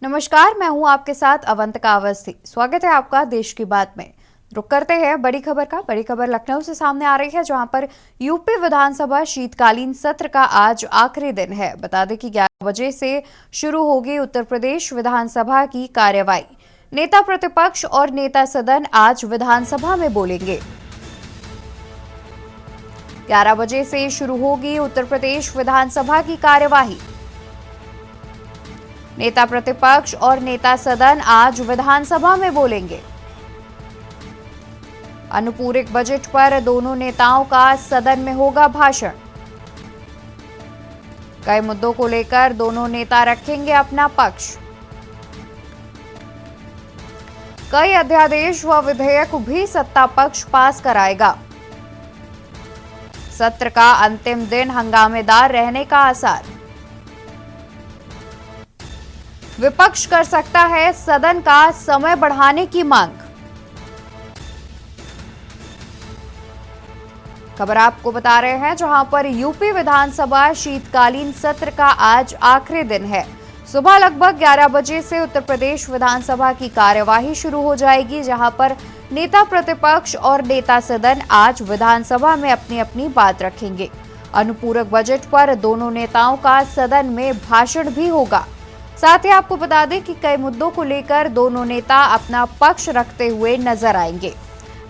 नमस्कार, मैं हूं आपके साथ अवंतिका अवस्थी। स्वागत है आपका देश की बात में। रुक करते हैं बड़ी खबर का। बड़ी खबर लखनऊ से सामने आ रही है, जहां पर यूपी विधानसभा शीतकालीन सत्र का आज आखिरी दिन है। बता दें कि 11 बजे से शुरू होगी उत्तर प्रदेश विधानसभा की कार्यवाही। नेता प्रतिपक्ष और नेता सदन आज विधानसभा में बोलेंगे। 11 बजे से शुरू होगी उत्तर प्रदेश विधानसभा की कार्यवाही। नेता प्रतिपक्ष और नेता सदन आज विधानसभा में बोलेंगे। अनुपूरक बजट पर दोनों नेताओं का सदन में होगा भाषण। कई मुद्दों को लेकर दोनों नेता रखेंगे अपना पक्ष। कई अध्यादेश व विधेयक भी सत्ता पक्ष पास कराएगा। सत्र का अंतिम दिन हंगामेदार रहने का आसार। विपक्ष कर सकता है सदन का समय बढ़ाने की मांग। खबर आपको बता रहे हैं, जहां पर यूपी विधानसभा शीतकालीन सत्र का आज आखिरी दिन है। सुबह लगभग 11 बजे से उत्तर प्रदेश विधानसभा की कार्यवाही शुरू हो जाएगी, जहां पर नेता प्रतिपक्ष और नेता सदन आज विधानसभा में अपनी अपनी बात रखेंगे। अनुपूरक बजट पर दोनों नेताओं का सदन में भाषण भी होगा। साथ ही आपको बता दें कि कई मुद्दों को लेकर दोनों नेता अपना पक्ष रखते हुए नजर आएंगे।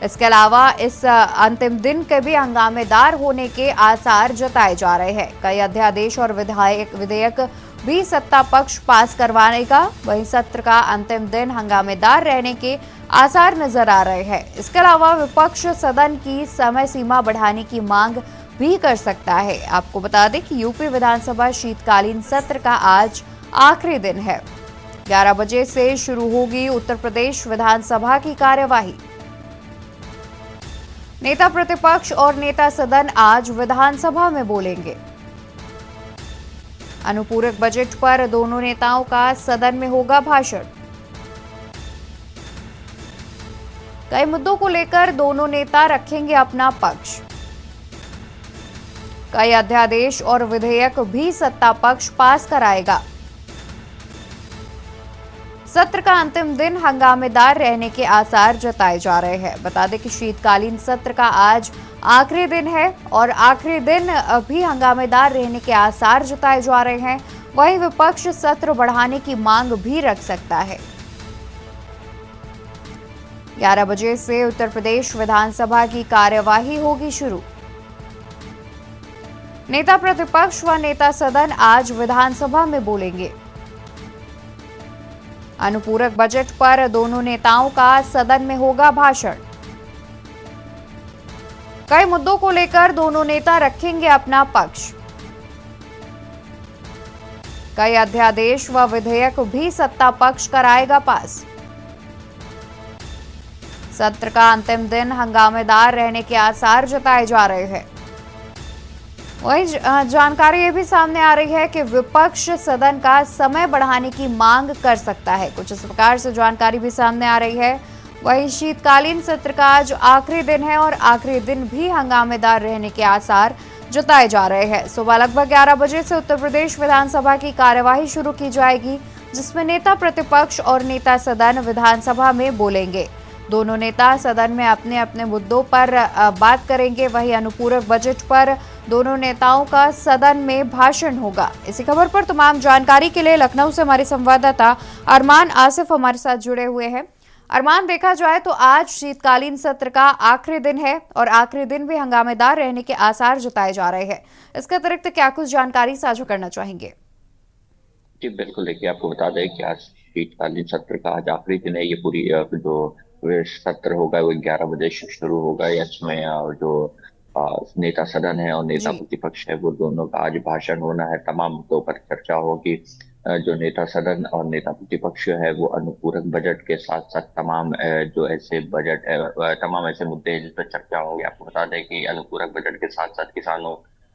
इसके अलावा इस अंतिम दिन के भी हंगामेदार होने के आसार जताए जा रहे हैं। कई अध्यादेश और विधेयक भी सत्ता पक्ष पास करवाने का, वहीं सत्र का अंतिम दिन हंगामेदार रहने के आसार नजर आ रहे हैं। इसके अलावा विपक्ष सदन की समय सीमा बढ़ाने की मांग भी कर सकता है। आपको बता दें कि यूपी विधानसभा शीतकालीन सत्र का आज आखिरी दिन है। 11 बजे से शुरू होगी उत्तर प्रदेश विधानसभा की कार्यवाही। नेता प्रतिपक्ष और नेता सदन आज विधानसभा में बोलेंगे। अनुपूरक बजट पर दोनों नेताओं का सदन में होगा भाषण। कई मुद्दों को लेकर दोनों नेता रखेंगे अपना पक्ष। कई अध्यादेश और विधेयक भी सत्ता पक्ष पास कराएगा। सत्र का अंतिम दिन हंगामेदार रहने के आसार जताए जा रहे हैं। बता दें कि शीतकालीन सत्र का आज आखिरी दिन है और आखिरी दिन भी हंगामेदार रहने के आसार जताए जा रहे हैं। वहीं विपक्ष सत्र बढ़ाने की मांग भी रख सकता है। 11 बजे से उत्तर प्रदेश विधानसभा की कार्यवाही होगी शुरू। नेता प्रतिपक्ष व नेता सदन आज विधानसभा में बोलेंगे। अनुपूरक बजट पर दोनों नेताओं का सदन में होगा भाषण। कई मुद्दों को लेकर दोनों नेता रखेंगे अपना पक्ष। कई अध्यादेश व विधेयक भी सत्ता पक्ष कराएगा पास। सत्र का अंतिम दिन हंगामेदार रहने के आसार जताए जा रहे हैं। वहीं जानकारी ये भी सामने आ रही है कि विपक्ष सदन का समय बढ़ाने की मांग कर सकता है। कुछ इस प्रकार से जानकारी भी सामने आ रही है। वहीं शीतकालीन सत्र का आज आखिरी दिन है और आखिरी दिन भी हंगामेदार रहने के आसार जताए जा रहे हैं। सुबह लगभग 11 बजे से उत्तर प्रदेश विधानसभा की कार्यवाही शुरू की जाएगी, जिसमें नेता प्रतिपक्ष और नेता सदन विधानसभा में बोलेंगे। दोनों नेता सदन में अपने अपने मुद्दों पर बात करेंगे। वहीं अनुपूरक बजट पर दोनों नेताओं का सदन में भाषण होगा। इसी खबर पर तमाम जानकारी के लिए लखनऊ से हमारे संवाददाता अरमान आसिफ हमारे साथ जुड़े हुए हैं। अरमान, देखा जाए तो आज शीतकालीन सत्र का आखिरी दिन है और आखिरी दिन भी हंगामेदार रहने के आसार जताए जा रहे हैं। इसके अतिरिक्त क्या कुछ जानकारी साझा करना चाहेंगे? जी बिल्कुल, देखिए आपको बता दें कि आज शीतकालीन सत्र का आज आखिरी दिन है। ये पूरी जो सत्र होगा वो 11 बजे से शुरू होगा। इसमें जो नेता सदन है और नेता जी। प्रतिपक्ष है वो दोनों का आज भाषण होना है। तमाम मुद्दों पर चर्चा होगी। जो नेता सदन और नेता प्रतिपक्ष है वो अनुपूरक बजट के साथ साथ तमाम जो ऐसे बजट है तमाम ऐसे मुद्दे हैं जिस पर चर्चा होगी। आपको बता दें कि अनुपूरक बजट के साथ साथ किसानों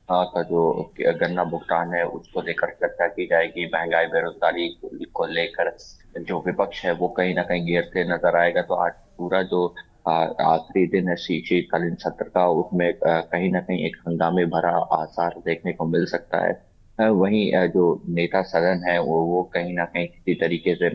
का जो गन्ना भुगतान है उसको लेकर चर्चा की जाएगी। महंगाई बेरोजगारी को लेकर जो विपक्ष है वो कहीं ना कहीं घेरते नजर आएगा। तो आज पूरा जो आखिरी दिन है शीतकालीन सत्र का, उसमें कहीं ना कहीं एक हंगामे भरा आसार देखने को मिल सकता है। वहीं जो नेता सदन है वो कहीं ना कहीं किसी तरीके से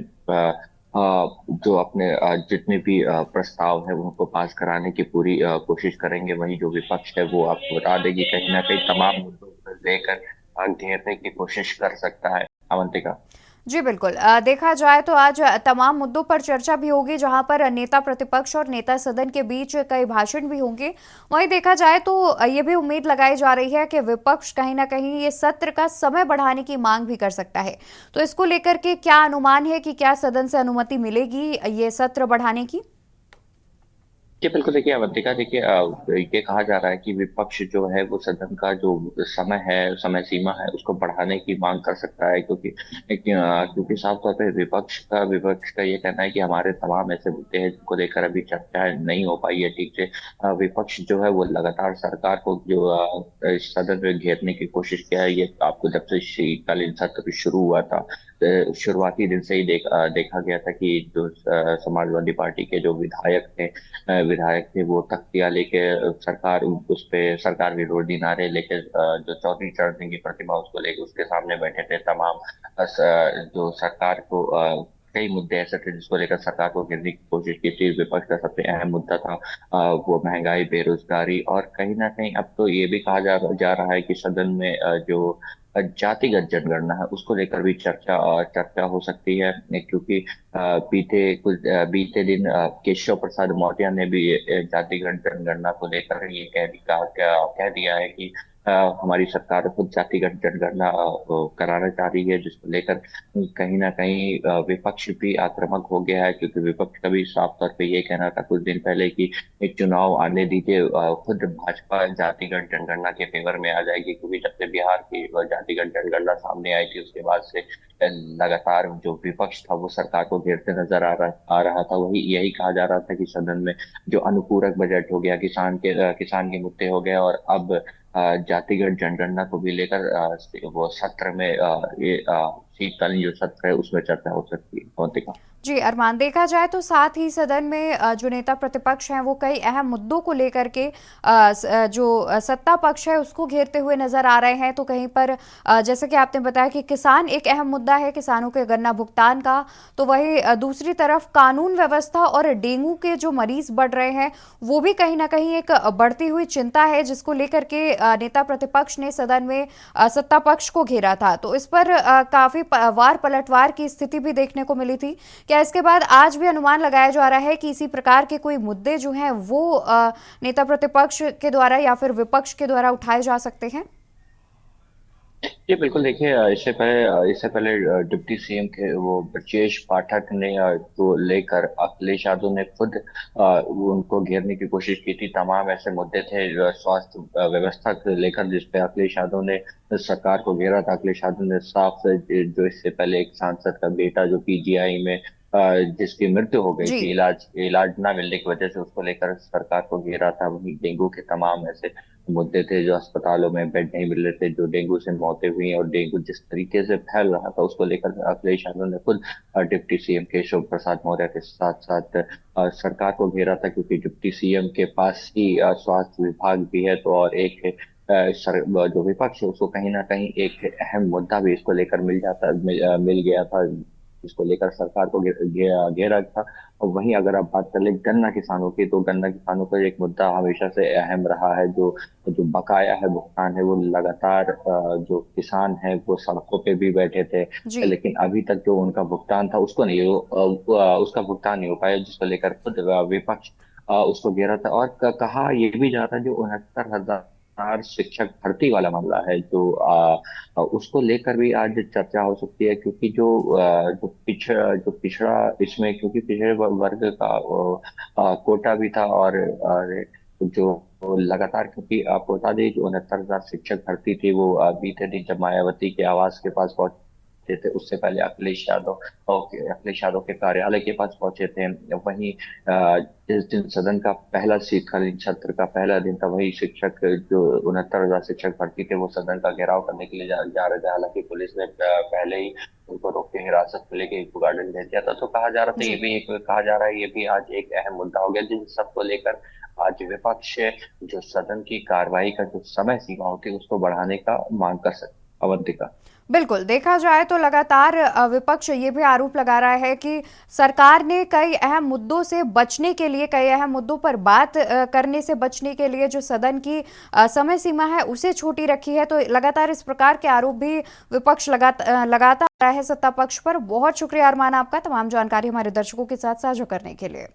जो अपने जितने भी प्रस्ताव है उनको पास कराने की पूरी कोशिश करेंगे। वहीं जो विपक्ष है वो आपको बता देगी कहीं ना कहीं तमाम मुद्दों को लेकर घेरने की कोशिश कर सकता है। अवंतिका। जी बिल्कुल। देखा जाए तो आज तमाम मुद्दों पर चर्चा भी होगी, जहां पर नेता प्रतिपक्ष और नेता सदन के बीच कई भाषण भी होंगे। वहीं देखा जाए तो ये भी उम्मीद लगाई जा रही है कि विपक्ष कहीं ना कहीं ये सत्र का समय बढ़ाने की मांग भी कर सकता है। तो इसको लेकर के क्या अनुमान है कि क्या सदन से अनुमति मिलेगी ये सत्र बढ़ाने की? जी बिल्कुल। देखिए अवंतिका, देखिए ये कहा जा रहा है कि विपक्ष जो है वो सदन का जो समय है, समय सीमा है, उसको बढ़ाने की मांग कर सकता है। क्योंकि साफ तौर पे विपक्ष का ये कहना है कि हमारे तमाम ऐसे मुद्दे हैं जिनको लेकर अभी चर्चा नहीं हो पाई है ठीक से। विपक्ष जो है वो लगातार सरकार को जो इस सदन में घेरने की कोशिश किया है। ये आपको जब से शीतकालीन सत्र शुरू हुआ था, शुरुआती दिन से ही देखा गया था कि जो समाजवादी पार्टी के जो विधायक थे वो तख्तियां लेके उस पे सरकार विरोधी नारे लेके जो चौधरी चरण सिंह की प्रतिमा उसको लेके उसके सामने बैठे थे। तमाम जो सरकार को कई मुद्दे ऐसे थे जिसको लेकर सरकार को घेरने की कोशिश की थी। विपक्ष का सबसे अहम मुद्दा था वो महंगाई, बेरोजगारी। और कहीं ना कहीं अब तो ये भी कहा जा रहा है कि सदन में जो जातिगत जनगणना है उसको लेकर भी चर्चा हो सकती है। क्योंकि बीते दिन केशव प्रसाद मौर्य ने भी जातिगत जनगणना को लेकर ये कह दिया है कि अ, हमारी सरकार खुद जातिगत जनगणना कराना चाह रही है, जिसको लेकर कहीं ना कहीं विपक्ष भी आक्रामक हो गया है। क्योंकि विपक्ष का भी साफ तौर पे ये कहना था कुछ दिन पहले कि एक चुनाव आने दीजिए, खुद भाजपा जातिगत जनगणना के फेवर में आ जाएगी। क्योंकि जब से बिहार की जातिगत जनगणना सामने आई थी उसके बाद से लगातार जो विपक्ष था वो सरकार को घेरते नजर आ रहा था। वही यही कहा जा रहा था कि सदन में जो अनुपूरक बजट हो गया, किसान के मुद्दे हो गए, और अब जातिगत जनगणना को भी लेकर वो सत्र में ये शीतकालीन जो सत्र है उसमें चर्चा हो सकती है। कौन? जी अरमान, देखा जाए तो साथ ही सदन में जो नेता प्रतिपक्ष हैं वो कई अहम मुद्दों को लेकर के जो सत्ता पक्ष है उसको घेरते हुए नजर आ रहे हैं। तो कहीं पर जैसे कि आपने बताया कि किसान एक अहम मुद्दा है, किसानों के गन्ना भुगतान का। तो वही दूसरी तरफ कानून व्यवस्था और डेंगू के जो मरीज बढ़ रहे हैं वो भी कहीं ना कहीं एक बढ़ती हुई चिंता है, जिसको लेकर के नेता प्रतिपक्ष ने सदन में सत्ता पक्ष को घेरा था। तो इस पर काफी वार पलटवार की स्थिति भी देखने को मिली थी। क्या इसके बाद आज भी अनुमान लगाया जा रहा है कि इसी प्रकार के कोई मुद्दे जो हैं वो नेता प्रतिपक्ष के द्वारा या फिर विपक्ष के द्वारा उठाए जा सकते हैं? जी बिल्कुल। देखिए इससे पहले डिप्टी सीएम के वो ब्रजेश पाठक ने तो लेकर अखिलेश यादव ने खुद वो उनको घेरने की कोशिश की थी। तमाम ऐसे मुद्दे थे स्वास्थ्य व्यवस्था को लेकर जिसपे अखिलेश यादव ने सरकार को घेरा था। अखिलेश यादव ने साफ जो इससे पहले एक सांसद का बेटा जो पीजीआई में जिसकी मृत्यु हो गई जी। थी इलाज ना मिलने की वजह से, उसको लेकर सरकार को घेरा था। वहीं डेंगू के तमाम ऐसे मुद्दे थे जो अस्पतालों में बेड नहीं मिल रहे थे, जो डेंगू से मौतें हुई और डेंगू जिस तरीके से फैल रहा था उसको लेकर अखिलेश यादव ने खुद डिप्टी सीएम केशव प्रसाद मौर्य के साथ साथ सरकार को घेरा था। क्योंकि डिप्टी सीएम के पास ही स्वास्थ्य विभाग भी है। तो और एक जो विपक्ष है उसको कहीं ना कहीं एक अहम मुद्दा भी इसको लेकर मिल गया था, इसको लेकर सरकार को घेरा था। और वहीं अगर आप बात कर ले गन्ना किसानों की, तो गन्ना किसानों का एक मुद्दा हमेशा से अहम रहा है। जो जो बकाया है, भुगतान है, वो लगातार जो किसान है वो सड़कों पे भी बैठे थे। जी। लेकिन अभी तक जो उनका भुगतान था उसका भुगतान नहीं हो पाया, जिसको लेकर खुद विपक्ष उसको घेरा था। और कहा ये भी जा रहा है जो 69,000 शिक्षक भर्ती वाला मामला है उसको लेकर भी आज चर्चा हो सकती है। क्योंकि जो पिछड़ा इसमें, क्योंकि पिछड़े वर्ग का कोटा भी था। और जो लगातार, क्योंकि आपको बता दें जो 69,000 शिक्षक भर्ती थी वो बीते दिन जब मायावती के आवास के पास पहुंचे थे उससे पहले अखिलेश यादव के कार्यालय के पास पहुंचे थे। वहीं जिस दिन सदन का पहला शीतकालीन सत्र का पहला दिन था, वही शिक्षक जो 69,000 शिक्षक भर्ती थे वो सदन का घेराव करने के लिए जा रहे थे। हालांकि पुलिस ने पहले ही उनको रोक के हिरासत में लेके इको गार्डन भेज दिया था। तो कहा जा रहा था, ये जी। भी एक कहा जा रहा है ये भी आज एक अहम मुद्दा हो गया जिन सबको लेकर आज विपक्ष जो सदन की कार्रवाई का जो समय सीमा होती है उसको बढ़ाने का मांग कर सकते हैं। अवंतिका। बिल्कुल, देखा जाए तो लगातार विपक्ष ये भी आरोप लगा रहा है कि सरकार ने कई अहम मुद्दों से बचने के लिए, कई अहम मुद्दों पर बात करने से बचने के लिए जो सदन की समय सीमा है उसे छोटी रखी है। तो लगातार इस प्रकार के आरोप भी विपक्ष लगाता आ रहा है सत्ता पक्ष पर। बहुत शुक्रिया अरमान आपका तमाम जानकारी हमारे दर्शकों के साथ साझा करने के लिए।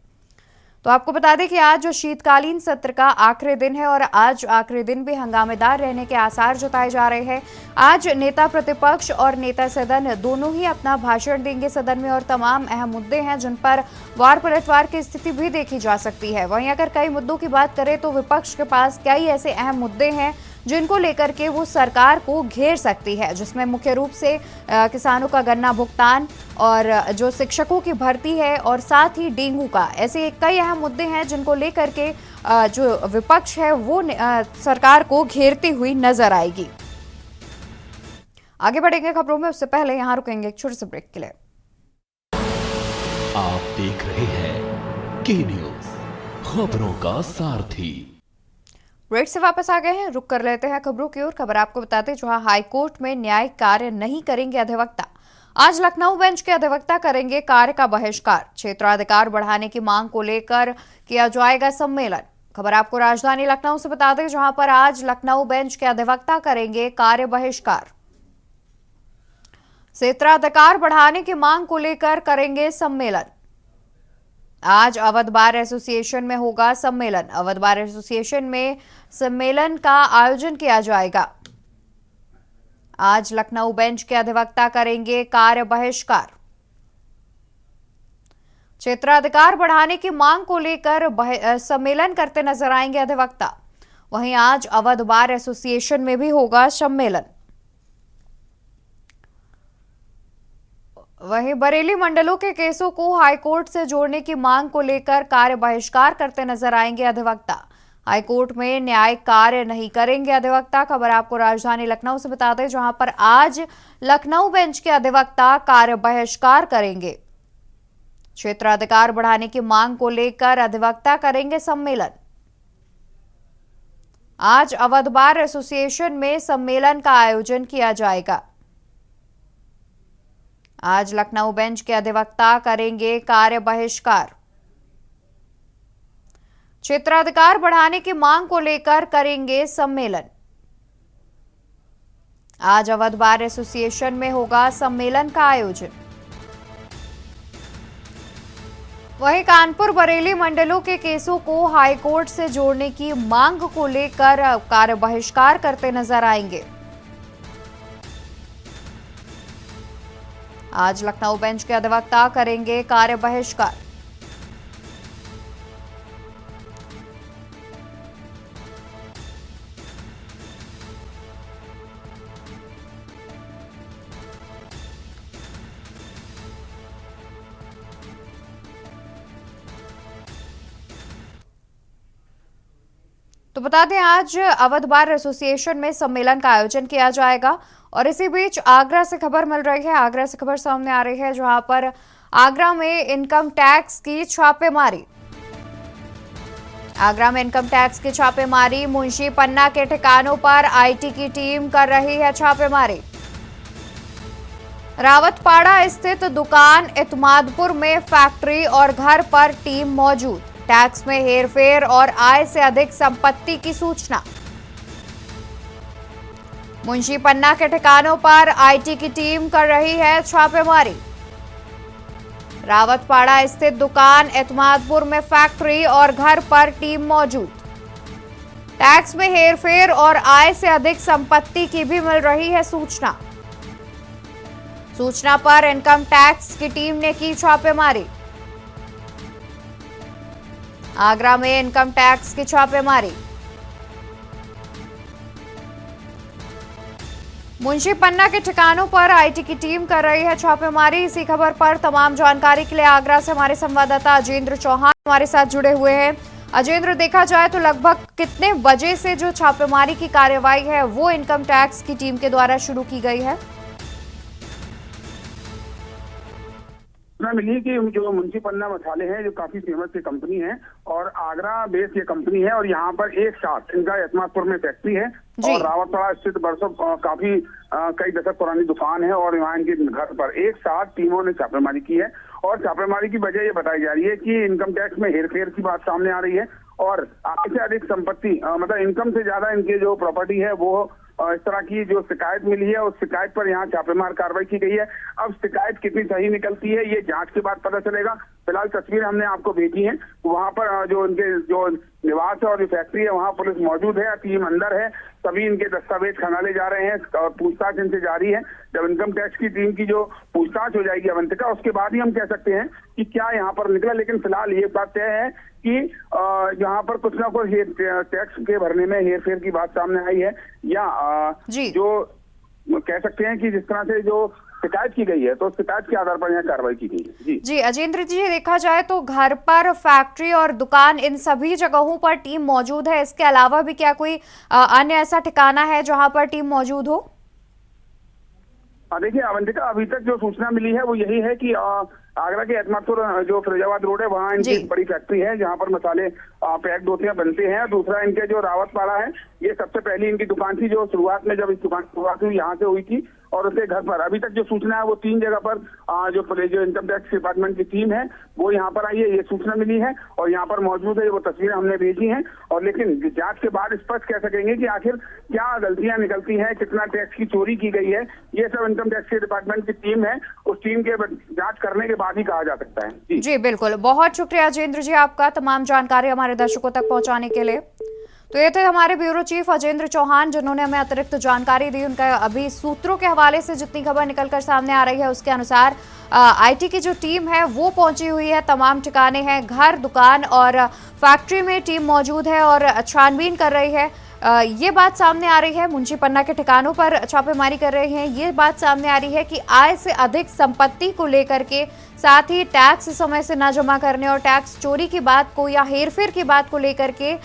तो आपको बता दें कि आज जो शीतकालीन सत्र का आखिरी दिन है और आज आखिरी दिन भी हंगामेदार रहने के आसार जताए जा रहे हैं। आज नेता प्रतिपक्ष और नेता सदन दोनों ही अपना भाषण देंगे सदन में और तमाम अहम मुद्दे हैं जिन पर वार पलटवार की स्थिति भी देखी जा सकती है। वहीं अगर कई मुद्दों की बात करें तो विपक्ष के पास कई ऐसे अहम मुद्दे हैं जिनको लेकर के वो सरकार को घेर सकती है, जिसमें मुख्य रूप से किसानों का गन्ना भुगतान और जो शिक्षकों की भर्ती है और साथ ही डेंगू का, ऐसे कई अहम मुद्दे हैं जिनको लेकर के जो विपक्ष है वो सरकार को घेरती हुई नजर आएगी। आगे बढ़ेंगे खबरों में, उससे पहले यहाँ रुकेंगे एक छोटे से ब्रेक के लिए। आप देख रहे हैं के न्यूज, खबरों का सारथी। ब्रेक से वापस आ गए हैं, रुक कर लेते हैं खबरों की ओर। खबर आपको बताते हैं जहां हाईकोर्ट में न्यायिक कार्य नहीं करेंगे अधिवक्ता। आज लखनऊ बेंच के अधिवक्ता करेंगे कार्य का बहिष्कार। क्षेत्राधिकार बढ़ाने की मांग को लेकर किया जाएगा सम्मेलन। खबर आपको राजधानी लखनऊ से बता दें जहां पर आज लखनऊ बेंच के अधिवक्ता करेंगे कार्य बहिष्कार। क्षेत्राधिकार बढ़ाने की मांग को लेकर करेंगे सम्मेलन। आज अवध बार एसोसिएशन में होगा सम्मेलन। अवध बार एसोसिएशन में सम्मेलन का आयोजन किया जाएगा। आज लखनऊ बेंच के अधिवक्ता करेंगे कार्य बहिष्कार। क्षेत्राधिकार बढ़ाने की मांग को लेकर सम्मेलन करते नजर आएंगे अधिवक्ता। वहीं आज अवध बार एसोसिएशन में भी होगा सम्मेलन। वहीं बरेली मंडलों के केसों को हाईकोर्ट से जोड़ने की मांग को लेकर कार्य बहिष्कार करते नजर आएंगे अधिवक्ता। हाईकोर्ट में न्यायिक कार्य नहीं करेंगे अधिवक्ता। खबर आपको राजधानी लखनऊ से बता दें जहां पर आज लखनऊ बेंच के अधिवक्ता कार्य बहिष्कार करेंगे। क्षेत्राधिकार बढ़ाने की मांग को लेकर अधिवक्ता करेंगे सम्मेलन। आज अवध बार एसोसिएशन में सम्मेलन का आयोजन किया जाएगा। आज लखनऊ बेंच के अधिवक्ता करेंगे कार्य बहिष्कार। क्षेत्राधिकार बढ़ाने की मांग को लेकर करेंगे सम्मेलन। आज अवध बार एसोसिएशन में होगा सम्मेलन का आयोजन। वहीं कानपुर बरेली मंडलों के केसों को हाईकोर्ट से जोड़ने की मांग को लेकर कार्य बहिष्कार करते नजर आएंगे। आज लखनऊ बेंच के अधिवक्ता करेंगे कार्य बहिष्कार। तो बता दें आज अवध बार एसोसिएशन में सम्मेलन का आयोजन किया जाएगा। और इसी बीच आगरा से खबर मिल रही है, आगरा से खबर सामने आ रही है जहां पर आगरा में इनकम टैक्स की छापेमारी। आगरा में इनकम टैक्स की छापेमारी। मुंशी पन्ना के ठिकानों पर आईटी की टीम कर रही है छापेमारी। रावतपाड़ा स्थित दुकान, इतमादपुर में फैक्ट्री और घर पर टीम मौजूद। टैक्स में हेरफेर और आय से अधिक संपत्ति की सूचना। मुंशी पन्ना के ठिकानों पर आईटी की टीम कर रही है छापेमारी। रावतपाड़ा स्थित दुकान, इतमादपुर में फैक्ट्री और घर पर टीम मौजूद। टैक्स में हेरफेर और आय से अधिक संपत्ति की भी मिल रही है सूचना। सूचना पर इनकम टैक्स की टीम ने की छापेमारी। आगरा में इनकम टैक्स की छापेमारी। मुंशी पन्ना के ठिकानों पर आईटी की टीम कर रही है छापेमारी। इसी खबर पर तमाम जानकारी के लिए आगरा से हमारे संवाददाता अजेंद्र चौहान हमारे साथ जुड़े हुए हैं। अजेंद्र, देखा जाए तो लगभग कितने बजे से जो छापेमारी की कार्यवाही है वो इनकम टैक्स की टीम के द्वारा शुरू की गई है? सूचना मिली कि जो मुंशी पन्ना मसाले हैं जो काफी फेमस ये कंपनी है और आगरा बेस्ड ये कंपनी है और यहाँ पर एक साथ इनका एतमादपुर में फैक्ट्री है और रावतवाड़ा स्थित बरसों काफी कई दशक पुरानी दुकान है और यहाँ इनके घर पर एक साथ टीमों ने छापेमारी की है और छापेमारी की वजह ये बताई जा रही है कि इनकम टैक्स में हेरफेर की बात सामने आ रही है और आय से अधिक संपत्ति मतलब इनकम से ज्यादा इनके जो प्रॉपर्टी है वो इस तरह की जो शिकायत मिली है उस शिकायत पर यहाँ छापेमार कार्रवाई की गई है। अब शिकायत कितनी सही निकलती है ये जांच के बाद पता चलेगा। फिलहाल तस्वीर हमने आपको भेजी है, वहाँ पर जो इनके जो निवास है और जो फैक्ट्री है वहाँ पुलिस मौजूद है, टीम अंदर है, सभी इनके दस्तावेज खंगाले जा रहे हैं और पूछताछ इनसे जारी है। जब इनकम टैक्स की टीम की जो पूछताछ हो जाएगी अवंतिका, उसके बाद ही हम कह सकते हैं कि क्या यहाँ पर निकला। लेकिन फिलहाल ये बात तय है कि यहाँ पर कुछ ना कुछ टैक्स के भरने में हेरफेर की बात सामने आई है या जो कह सकते हैं कि जिस तरह से जो शिकायत की गई है तो शिकायत के आधार पर यहाँ कार्रवाई की गई है। जी अजेंद्र जी, देखा जाए तो घर पर, फैक्ट्री और दुकान, इन सभी जगहों पर टीम मौजूद है। इसके अलावा भी क्या कोई अन्य ऐसा ठिकाना है जहां पर टीम मौजूद हो? देखिए अवंतिका, अभी तक जो सूचना मिली है वो यही है कि आगरा के एतमादपुर जो फिरोजाबाद रोड है वहाँ इनकी एक बड़ी फैक्ट्री है जहाँ पर मसाले पैक होते बनते हैं। दूसरा इनके जो रावतवाड़ा है, ये सबसे पहली इनकी दुकान थी जो शुरुआत में जब इस दुकान की शुरुआत हुई यहाँ से हुई थी और उसके घर पर अभी तक जो सूचना है वो 3 जगह पर जो इनकम टैक्स डिपार्टमेंट की टीम है वो यहाँ पर आई है, ये सूचना मिली है और यहाँ पर मौजूद है। वो तस्वीरें हमने भेजी हैं और लेकिन जांच के बाद स्पष्ट कह सकेंगे कि आखिर क्या गलतियां निकलती हैं, कितना टैक्स की चोरी की गई है, ये सब इनकम टैक्स के डिपार्टमेंट की टीम है, उस टीम के जांच करने के बाद ही कहा जा सकता है। जी बिल्कुल, बहुत शुक्रिया अजेंद्र जी आपका तमाम जानकारी हमारे दर्शकों तक पहुंचाने के लिए। तो ये थे हमारे ब्यूरो चीफ अजेंद्र चौहान जिन्होंने हमें अतिरिक्त जानकारी दी। उनका अभी सूत्रों के हवाले से जितनी खबर निकलकर सामने आ रही है उसके अनुसार आईटी की जो टीम है वो पहुंची हुई है, तमाम ठिकाने हैं, घर, दुकान और फैक्ट्री में टीम मौजूद है और छानबीन कर रही है। ये बात सामने आ रही है, मुंशी पन्ना के ठिकानों पर छापेमारी कर रहे हैं। ये बात सामने आ रही है कि आय से अधिक संपत्ति को लेकर के, साथ ही टैक्स समय से न जमा करने और टैक्स चोरी की बात को या हेरफेर की बात को लेकर के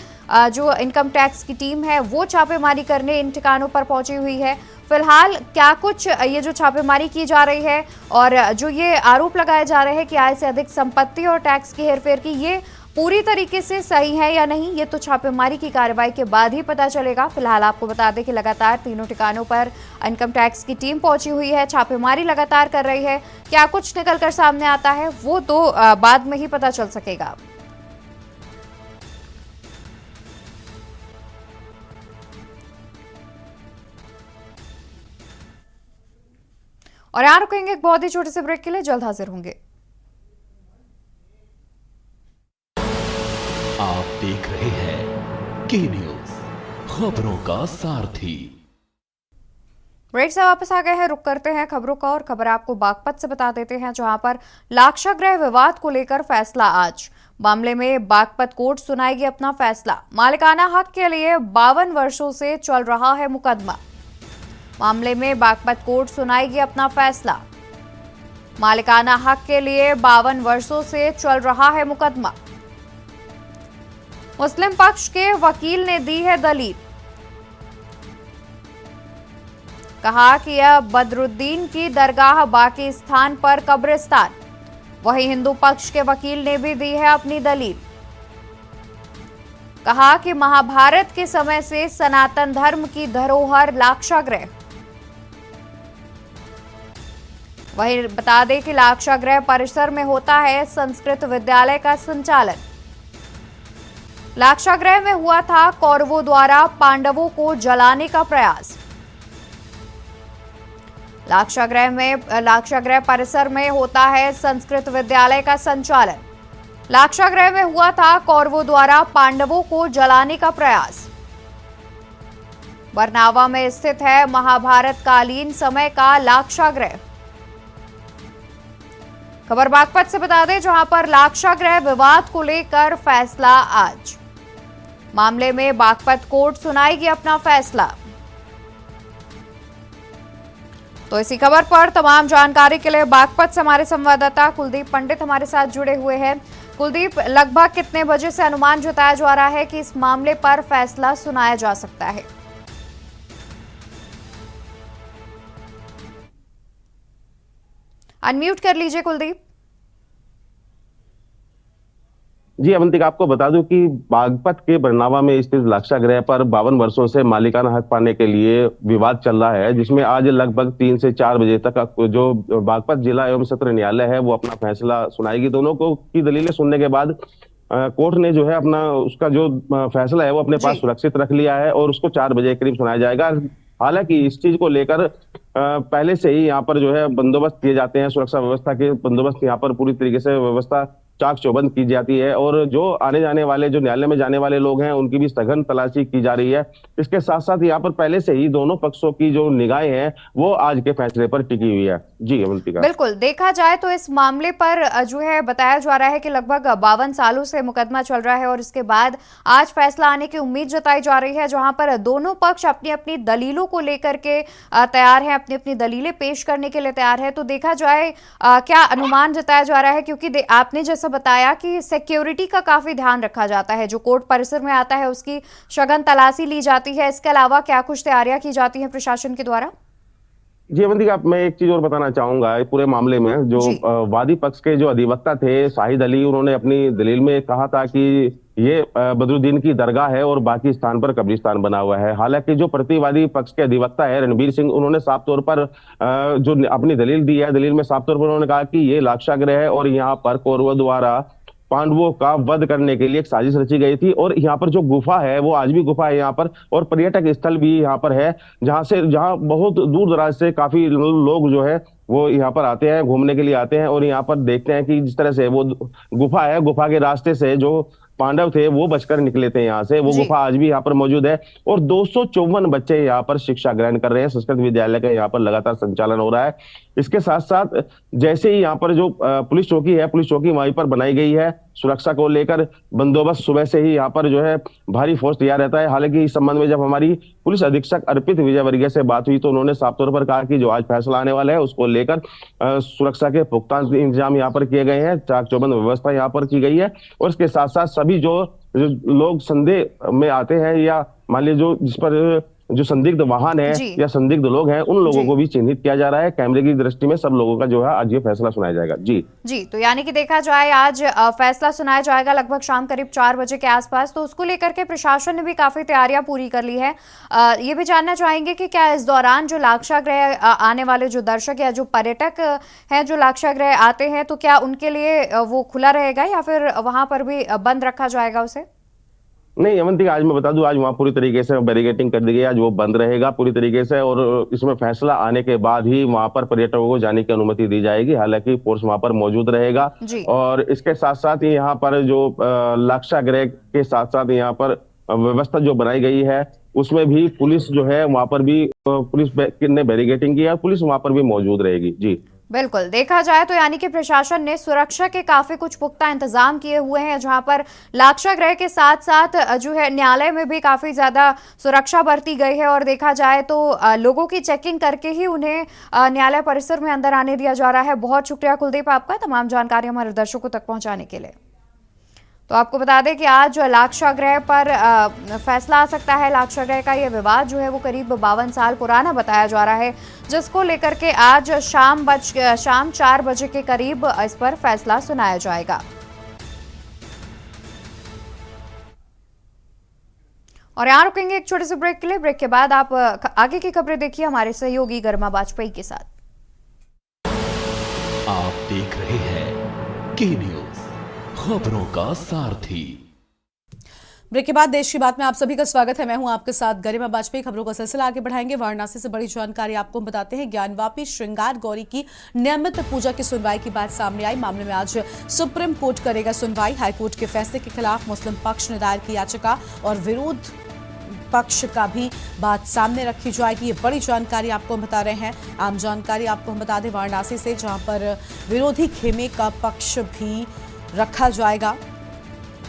जो इनकम टैक्स की टीम है वो छापेमारी करने इन ठिकानों पर पहुंची हुई है। फिलहाल क्या कुछ ये जो छापेमारी की जा रही है और जो ये आरोप लगाए जा रहे हैं कि आय से अधिक संपत्ति और टैक्स की हेरफेर की, ये पूरी तरीके से सही है या नहीं, ये तो छापेमारी की कार्रवाई के बाद ही पता चलेगा। फिलहाल आपको बता दें कि लगातार तीनों ठिकानों पर इनकम टैक्स की टीम पहुंची हुई है, छापेमारी लगातार कर रही है। क्या कुछ निकलकर सामने आता है वो तो बाद में ही पता चल सकेगा। और यहाँ रुकेंगे एक बहुत ही छोटे से ब्रेक के लिए, जल्द हाजिर होंगे। आप देख रहे हैं के न्यूज, खबरों का सारथी। ब्रेक से वापस आ गए हैं, रुक करते हैं खबरों का और खबर आपको बागपत से बता देते हैं जहां पर लाक्षागृह विवाद को लेकर फैसला आज। मामले में बागपत कोर्ट सुनाएगी अपना फैसला। मालिकाना हक के लिए 52 वर्षों से चल रहा है मुकदमा। मामले में बागपत कोर्ट सुनाएगी अपना फैसला। मालिकाना हक के लिए 52 वर्षों से चल रहा है मुकदमा। मुस्लिम पक्ष के वकील ने दी है दलील। कहा कि यह बदरुद्दीन की दरगाह बाकी स्थान पर कब्रिस्तान। वहीं हिंदू पक्ष के वकील ने भी दी है अपनी दलील। कहा कि महाभारत के समय से सनातन धर्म की धरोहर लाक्षागृह। वहीं बता दें कि लाक्षागृह परिसर में होता है संस्कृत विद्यालय का संचालन। लाक्षागृह में हुआ था कौरवों द्वारा पांडवों को जलाने का प्रयास। लाक्षागृह परिसर में होता है संस्कृत विद्यालय का संचालन। लाक्षागृह में हुआ था कौरवों द्वारा पांडवों को जलाने का प्रयास। बरनावा में स्थित है महाभारत कालीन समय का लाक्षागृह। खबर बागपत से बता दें जहां पर लाक्षागृह विवाद को लेकर फैसला आज। मामले में बागपत कोर्ट सुनाएगी अपना फैसला। तो इसी खबर पर तमाम जानकारी के लिए बागपत से हमारे संवाददाता कुलदीप पंडित हमारे साथ जुड़े हुए हैं। कुलदीप, लगभग कितने बजे से अनुमान जताया जा रहा है कि इस मामले पर फैसला सुनाया जा सकता है? अनम्यूट कर लीजिए कुलदीप। जी अवंतिका, आपको बता दूं कि बागपत के बरनावा में स्थित लाक्षागृह पर 52 वर्षों से मालिकाना हक पाने के लिए विवाद चल रहा है, जिसमें आज लगभग 3 से 4 बजे तक जो बागपत जिला एवं सत्र न्यायालय है वो अपना फैसला सुनाएगी। दोनों को की दलीलें सुनने के बाद कोर्ट ने जो है अपना उसका जो फैसला है वो अपने पास सुरक्षित रख लिया है और उसको 4 बजे के करीब सुनाया जाएगा। हालांकि इस चीज को लेकर पहले से ही यहाँ पर जो है बंदोबस्त किए जाते हैं, सुरक्षा व्यवस्था के बंदोबस्त यहाँ पर पूरी तरीके से व्यवस्था चाक चौबंद की जाती है और जो आने जाने वाले जो न्यायालय में जाने वाले लोग हैं उनकी भी सघन तलाशी की जा रही है। इसके साथ साथ यहाँ पर पहले से ही दोनों पक्षों की जो निगाहें हैं वो आज के फैसले पर टिकी हुई है। जी अवंतिका, बिल्कुल, देखा जाए तो इस मामले पर जो है बताया जा रहा है कि लगभग 52 सालों से मुकदमा चल रहा है और इसके बाद आज फैसला आने की उम्मीद जताई जा रही है, जहां पर दोनों पक्ष अपनी अपनी दलीलों को लेकर के तैयार हैं, अपनी अपनी दलीलें पेश करने के लिए तैयार है। तो देखा जाए क्या अनुमान जताया जा रहा है, क्योंकि आपने जैसा बताया कि सिक्योरिटी का काफी ध्यान रखा जाता है, जो कोर्ट परिसर में आता है उसकी सघन तलाशी ली जाती है। इसके अलावा क्या कुछ तैयारियां की जाती हैं प्रशासन के द्वारा? जी अवंतिका, मैं एक चीज और बताना चाहूंगा पूरे मामले में। जो वादी पक्ष के जो अधिवक्ता थे शाहिद अली, उन्होंने अपनी दलील में कहा था कि ये बदरुद्दीन की दरगाह है और बाकी स्थान पर कब्रिस्तान बना हुआ है। हालांकि जो प्रतिवादी पक्ष के अधिवक्ता है रणबीर सिंह, उन्होंने साफ तौर पर जो अपनी दलील दी है, दलील में साफ तौर पर उन्होंने कहा कि ये लाक्षागृह है और यहाँ पर कौरवों द्वारा पांडवों का वध करने के लिए एक साजिश रची गई थी और यहाँ पर जो गुफा है वो आज भी गुफा है यहाँ पर, और पर्यटक स्थल भी यहाँ पर है जहाँ बहुत दूर दराज से काफी लोग जो है वो यहाँ पर आते हैं, घूमने के लिए आते हैं और यहाँ पर देखते हैं कि जिस तरह से वो गुफा है, गुफा के रास्ते से जो पांडव थे वो बचकर निकले थे यहाँ से, वो गुफा आज भी यहाँ पर मौजूद है और 254 बच्चे यहाँ पर शिक्षा ग्रहण कर रहे हैं। संस्कृत विद्यालय का यहाँ पर लगातार संचालन हो रहा है। इसके साथ साथ जैसे ही यहाँ पर जो पुलिस चौकी है, पुलिस चौकी वहीं पर बनाई गई है, सुरक्षा को लेकर बंदोबस्त सुबह से ही यहाँ पर जो है भारी फोर्स तैयार रहता है। हालांकि इस संबंध में जब हमारी पुलिस अधीक्षक अर्पित विजयवर्गीय से बात हुई तो उन्होंने साफ तौर पर कहा कि जो आज फैसला आने वाला है उसको लेकर सुरक्षा के पुख्ता इंतजाम यहाँ पर किए गए हैं, चाक चौबंद व्यवस्था यहाँ पर की गई है और इसके साथ साथ सभी जो लोग संदेह में आते हैं या मान लीजिए जिस पर जो संदिग्ध वाहन है या संदिग्ध लोग हैं, उन लोगों को भी चिन्हित किया जा रहा है। कैमरे की दृष्टि में सब लोगों का जो है आज ये फैसला सुनाया जाएगा। जी तो यानी कि देखा जाए आज फैसला सुनाया जाएगा लगभग शाम करीब 4 बजे के आसपास। तो उसको लेकर के प्रशासन ने भी काफी तैयारियां पूरी कर ली है। ये भी जानना चाहेंगे कि क्या इस दौरान जो लाक्षागृह आने वाले जो दर्शक या जो पर्यटक हैं जो लाक्षागृह आते हैं, तो क्या उनके लिए वो खुला रहेगा या फिर वहां पर भी बंद रखा जाएगा उसे? नहीं अवंतिका, आज मैं बता दूं, आज वहां पूरी तरीके से बैरिकेटिंग कर दी गई है, आज वो बंद रहेगा पूरी तरीके से और इसमें फैसला आने के बाद ही वहां पर पर्यटकों को जाने की अनुमति दी जाएगी। हालांकि फोर्स वहां पर मौजूद रहेगा और इसके साथ साथ यहाँ पर जो लाक्षागृह के साथ साथ यहाँ पर व्यवस्था जो बनाई गई है उसमें भी पुलिस जो है वहां पर भी पुलिस ने बैरिकेटिंग की है, पुलिस वहां पर भी मौजूद रहेगी। जी बिल्कुल, देखा जाए तो यानी कि प्रशासन ने सुरक्षा के काफी कुछ पुख्ता इंतजाम किए हुए हैं, जहां पर लाक्षागृह के साथ साथ जो है न्यायालय में भी काफी ज्यादा सुरक्षा बरती गई है और देखा जाए तो लोगों की चेकिंग करके ही उन्हें न्यायालय परिसर में अंदर आने दिया जा रहा है। बहुत शुक्रिया कुलदीप आपका तमाम जानकारी हमारे दर्शकों तक पहुंचाने के लिए। तो आपको बता दें कि आज लाक्षागृह पर फैसला आ सकता है। लाक्षागृह का ये विवाद जो है वो करीब 52 साल पुराना बताया जा रहा है, जिसको लेकर के आज शाम 4 बजे के करीब इस पर फैसला सुनाया जाएगा। और यहाँ रुकेंगे एक छोटे से ब्रेक के लिए। ब्रेक के बाद आप आगे की खबरें देखिए हमारे सहयोगी गरिमा वाजपेयी के साथ। आप देख रहे हैं के न्यूज, खबरों का सारथी। ब्रेक के बाद देश की बात में आप सभी का स्वागत है। मैं हूं आपके साथ गरिमा वाजपेयी। खबरों का सिलसिला आगे बढ़ाएंगे। वाराणसी से बड़ी जानकारी आपको बताते हैं। ज्ञानवापी श्रृंगार गौरी की नियमित पूजा की सुनवाई की बात सामने आई। मामले में आज सुप्रीम कोर्ट करेगा सुनवाई। हाईकोर्ट के फैसले के खिलाफ मुस्लिम पक्ष ने दायर की याचिका और विरोध पक्ष का भी बात सामने रखी जाएगी। ये बड़ी जानकारी आपको हम बता रहे हैं। आम जानकारी आपको हम बता दें वाराणसी से, जहां पर विरोधी खेमे का पक्ष भी रखा जाएगा।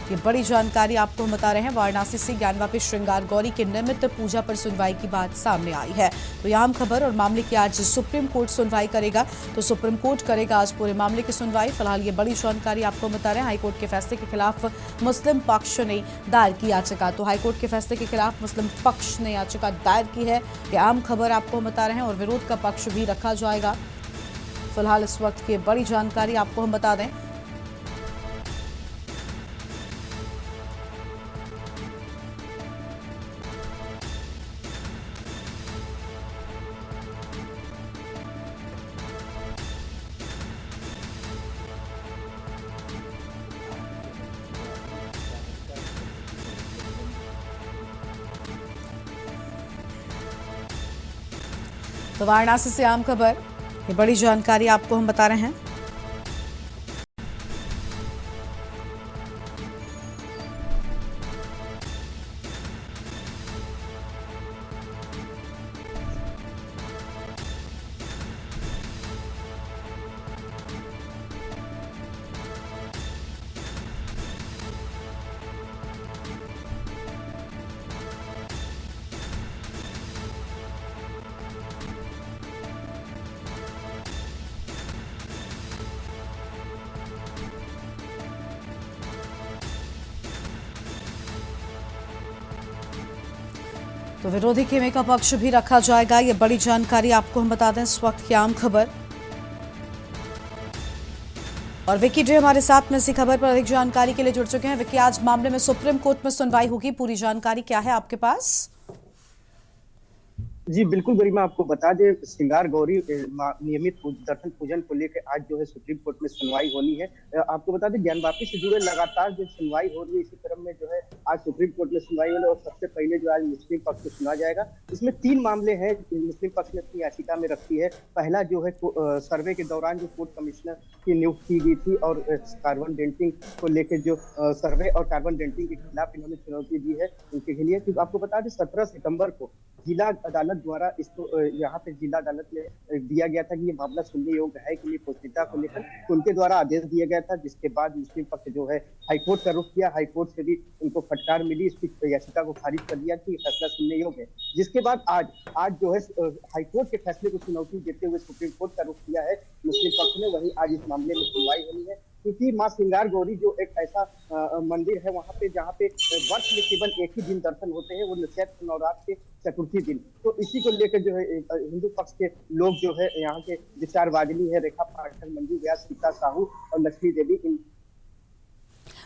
ये बड़ी जानकारी आपको हम बता रहे हैं। वाराणसी से ज्ञानवापी श्रृंगार गौरी के नियमित पूजा पर सुनवाई की बात सामने आई है। तो यह अहम खबर और मामले की आज सुप्रीम कोर्ट सुनवाई करेगा। तो सुप्रीम कोर्ट करेगा आज पूरे मामले की सुनवाई। फिलहाल ये बड़ी जानकारी आपको बता रहे हैं। हाईकोर्ट के फैसले के खिलाफ मुस्लिम पक्ष ने दायर की याचिका। तो हाईकोर्ट के फैसले के खिलाफ मुस्लिम पक्ष ने याचिका दायर की है। ये अहम खबर आपको हम बता रहे हैं और विरोध का पक्ष भी रखा जाएगा। फिलहाल इस वक्त की बड़ी जानकारी आपको हम बता दें। तो वाराणसी से अहम खबर, ये बड़ी जानकारी आपको हम बता रहे हैं। तो विरोधी खेमे का पक्ष भी रखा जाएगा, ये बड़ी जानकारी आपको हम बता दें इस वक्त की आम खबर। और विकी डे हमारे साथ में इसी खबर पर अधिक जानकारी के लिए जुड़ चुके हैं। विकी, आज मामले में सुप्रीम कोर्ट में सुनवाई होगी, पूरी जानकारी क्या है आपके पास? जी बिल्कुल गरिमा, आपको बता दें श्रृंगार गौरी नियमित दर्शन पूजन को लेकर आज जो है सुप्रीम कोर्ट में सुनवाई होनी है। आपको बता दें ज्ञान वापी से जुड़े लगातार जो सुनवाई हो रही है, इसी क्रम में जो है आज सुप्रीम कोर्ट में सुनवाई होनी है। और सबसे पहले जो आज मुस्लिम पक्ष को सुना जाएगा। इसमें 3 मामले हैं मुस्लिम पक्ष ने अपनी याचिका में रखी है। पहला जो है सर्वे के दौरान जो कोर्ट कमिश्नर की नियुक्ति की गई थी और कार्बन डेंटिंग को लेकर जो सर्वे और कार्बन डेंटिंग के खिलाफ इन्होंने चुनौती दी है, उनके लिए। तो आपको बता दें 17 सितंबर को जिला अदालत द्वारा इसको यहाँ पे जिला अदालत में दिया गया था कि ये मामला सुनने योग्य है कि नहीं पौष्टिकता को लेकर, तो उनके द्वारा आदेश दिया गया था। जिसके बाद मुस्लिम पक्ष जो है हाईकोर्ट का रुख किया। हाईकोर्ट से भी उनको फटकार मिली, इसकी याचिका को खारिज कर दिया कि फैसला सुनने योग्य है। जिसके बाद आज जो है हाईकोर्ट के फैसले को चुनौती देते हुए सुप्रीम कोर्ट का रुख किया है मुस्लिम पक्ष ने। वहीं आज इस मामले में सुनवाई होनी है, क्योंकि माँ श्रृंगार गौरी जो एक ऐसा मंदिर है वहाँ पे जहाँ पे वर्ष में केवल एक ही दिन दर्शन होते हैं, वो चैत्र नवरात्र के चतुर्थी दिन। तो इसी को लेकर जो है हिंदू पक्ष के लोग जो है यहाँ के विचार वादिनी है रेखा पाठक, मंजू व्यास, सीता साहू और लक्ष्मी देवी।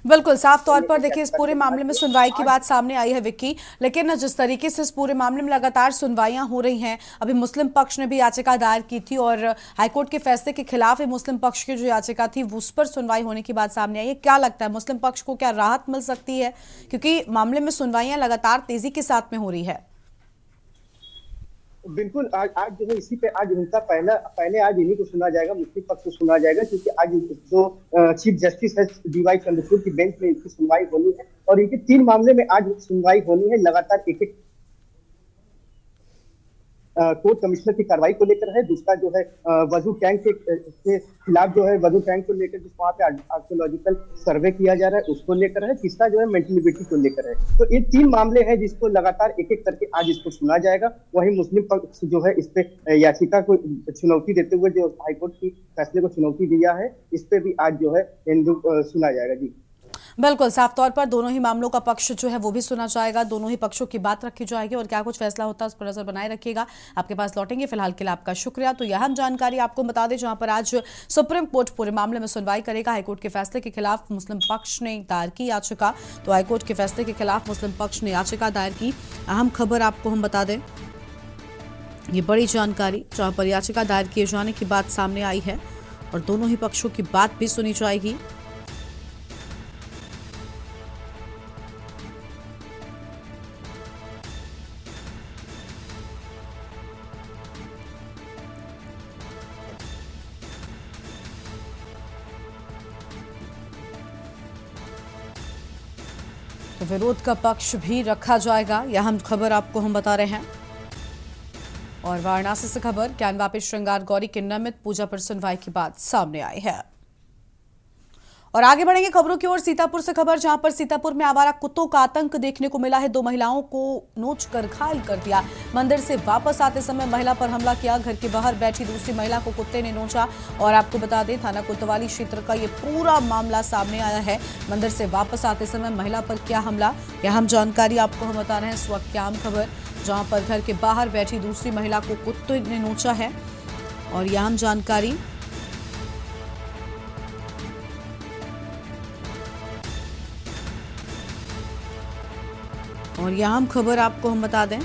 बिल्कुल साफ तौर पर देखिए इस पूरे मामले में सुनवाई की बात सामने आई है विक्की, लेकिन जिस तरीके से इस पूरे मामले में लगातार सुनवाइयां हो रही हैं, अभी मुस्लिम पक्ष ने भी याचिका दायर की थी और हाईकोर्ट के फैसले के खिलाफ ही मुस्लिम पक्ष की जो याचिका थी उस पर सुनवाई होने की बात सामने आई है। क्या लगता है मुस्लिम पक्ष को क्या राहत मिल सकती है, क्योंकि मामले में सुनवाइयां लगातार तेजी के साथ में हो रही है? बिल्कुल आज जो है इसी पे आज इनका पहले आज इन्हीं को सुना जाएगा, मुस्लिम पक्ष को सुना जाएगा, क्योंकि आज जो चीफ जस्टिस है डीवाई चंद्रचूड़ की बेंच में इनकी सुनवाई होनी है। और इनके 3 मामले में आज सुनवाई होनी है। लगातार एक कोर्ट कमिश्नर की कार्रवाई को लेकर है। दूसरा जो है वजू टैंक के खिलाफ जो है वजू टैंक को लेकर जिस वहाँ पे आर्कियोलॉजिकल सर्वे किया जा रहा है उसको लेकर है। तीसरा जो है मेंटल लिबर्टी को लेकर है। तो ये 3 मामले हैं जिसको लगातार एक एक करके आज इसको सुना जाएगा। वहीं मुस्लिम पक्ष जो है इस पे याचिका को चुनौती देते हुए जो हाईकोर्ट की फैसले को चुनौती दिया है, इस पे भी आज जो है सुना जाएगा। जी बिल्कुल साफ तौर पर दोनों ही मामलों का पक्ष जो है वो भी सुना जाएगा, दोनों ही पक्षों की बात रखी जाएगी और क्या कुछ फैसला होता है उस पर नजर बनाए रखिएगा। आपके पास लौटेंगे, फिलहाल के लिए आपका शुक्रिया। तो यह हम जानकारी आपको बता दें जहां पर आज सुप्रीम कोर्ट पूरे मामले में सुनवाई करेगा। हाईकोर्ट के फैसले के खिलाफ मुस्लिम पक्ष ने दायर की याचिका, तो हाईकोर्ट के फैसले के खिलाफ मुस्लिम पक्ष ने याचिका दायर की। अहम खबर आपको हम बता दें, ये बड़ी जानकारी जहां पर याचिका दायर किए जाने की बात सामने आई है और दोनों ही पक्षों की बात भी सुनी जाएगी। तो विरोध का पक्ष भी रखा जाएगा, यह हम खबर आपको हम बता रहे हैं। और वाराणसी से खबर, ज्ञानवापी श्रृंगार गौरी की नियमित पूजा पर सुनवाई की बात सामने आई है। और आगे बढ़ेंगे खबरों की ओर। सीतापुर से खबर, जहां पर सीतापुर में आवारा कुत्तों का आतंक देखने को मिला है। 2 महिलाओं को नोच कर घायल कर दिया। मंदिर से वापस आते समय महिला पर हमला किया। घर के बाहर बैठी दूसरी महिला को कुत्ते ने नोचा। और आपको बता दें थाना कोतवाली क्षेत्र का ये पूरा मामला सामने आया है। मंदिर से वापस आते समय महिला पर क्या हमला, यह हम जानकारी आपको हम बता रहे हैं इस वक्त की आम खबर, जहां पर घर के बाहर बैठी दूसरी महिला को कुत्ते ने नोचा है। और यह हम जानकारी और यह हम खबर आपको हम बता दें,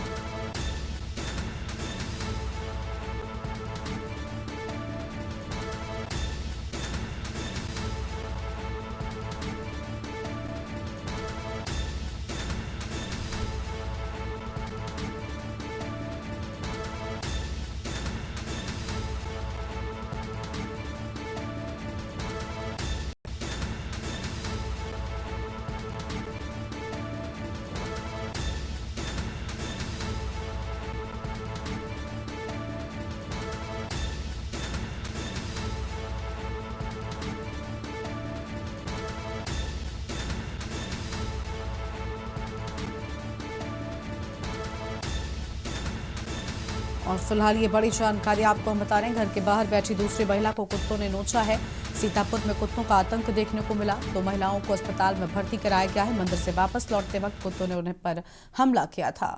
और फिलहाल ये बड़ी जानकारी आपको हम बता रहे हैं। घर के बाहर बैठी दूसरी महिला को कुत्तों ने नोचा है। सीतापुर में कुत्तों का आतंक देखने को मिला। 2 महिलाओं को अस्पताल में भर्ती कराया गया है। मंदिर से वापस लौटते वक्त कुत्तों ने उन्हें पर हमला किया था।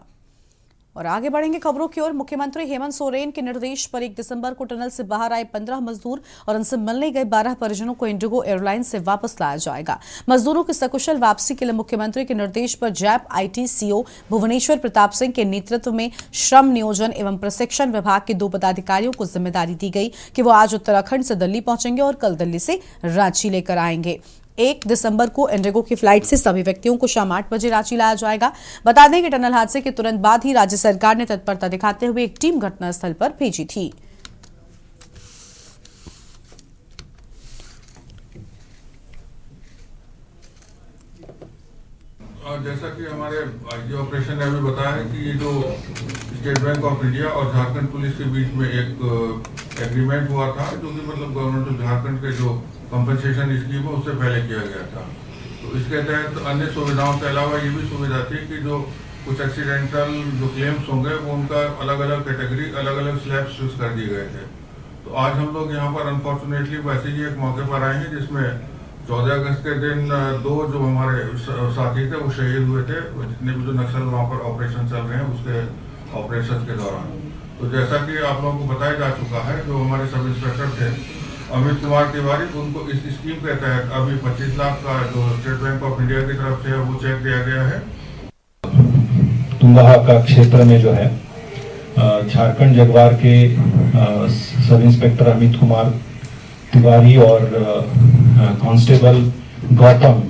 और आगे बढ़ेंगे खबरों की ओर। मुख्यमंत्री हेमंत सोरेन के निर्देश पर 1 दिसंबर को टनल से बाहर आए 15 मजदूर और उनसे मिलने गए 12 परिजनों को इंडिगो एयरलाइन से वापस लाया जाएगा। मजदूरों की सकुशल वापसी के लिए मुख्यमंत्री के निर्देश पर JAP IT CO Bhuvneshwar Pratap Singh के नेतृत्व में श्रम नियोजन एवं प्रशिक्षण विभाग के 2 पदाधिकारियों को जिम्मेदारी दी गई कि वो आज उत्तराखंड से दिल्ली पहुंचेंगे और कल दिल्ली से रांची लेकर आएंगे। 1 दिसंबर को इंडिगो की फ्लाइट से सभी व्यक्तियों को शाम 8 बजे रांची लाया जाएगा। बता दें कि टनल हादसे के तुरंत बाद ही राज्य सरकार ने तत्परता दिखाते हुए एक टीम घटनास्थल पर भेजी थी। जैसा कि हमारे आईजी ऑपरेशन ने अभी बताया है कि ये जो स्टेट बैंक ऑफ इंडिया और झारखंड पुलिस के बीच में एक एग्रीमेंट हुआ था, जो कि मतलब गवर्नमेंट ऑफ झारखंड के जो कंपनसेशन स्कीम है उससे पहले किया गया था। तो इसके तहत अन्य सुविधाओं के अलावा ये भी सुविधा थी कि जो कुछ एक्सीडेंटल जो क्लेम्स होंगे वो उनका अलग अलग कैटेगरी अलग अलग स्लैब्स फिक्स कर दिए गए थे। तो आज हम लोग यहाँ पर अनफॉर्चुनेटली वैसे ही एक मौके पर आए हैं जिसमें 14 अगस्त के दिन 2 जो हमारे साथी थे वो शहीद हुए थे। जितने भी जो नक्सल वहाँ पर ऑपरेशन चल रहे हैं उसके ऑपरेशन के दौरान। तो जैसा कि आप लोगों को बताया जा चुका है, जो हमारे सब इंस्पेक्टर थे अमित कुमार तिवारी, उनको इस स्कीम के तहत अभी 25 लाख का जो स्टेट बैंक ऑफ इंडिया की तरफ से वो चेक दिया गया है। तुंगा का क्षेत्र में जो है झारखंड जगवार के सब इंस्पेक्टर अमित कुमार तिवारी और कांस्टेबल गौतम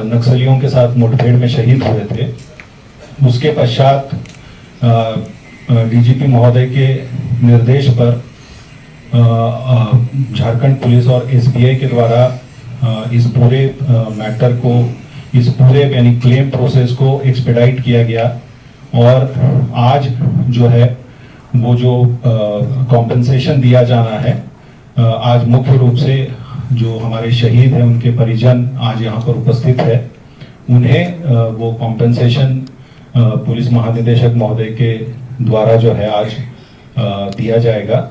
नक्सलियों के साथ मुठभेड़ में शहीद हुए थे। उसके पश्चात डीजीपी महोदय के निर्देश पर झारखंड पुलिस और एसबीआई के द्वारा इस पूरे मैटर को, इस पूरे यानी क्लेम प्रोसेस को एक्सपेडाइट किया गया और आज जो है वो जो कॉम्पेंसेशन दिया जाना है, आज मुख्य रूप से जो हमारे शहीद हैं उनके परिजन आज यहाँ पर उपस्थित है, उन्हें वो कॉम्पेंसेशन पुलिस महानिदेशक महोदय के द्वारा जो है आज दिया जाएगा।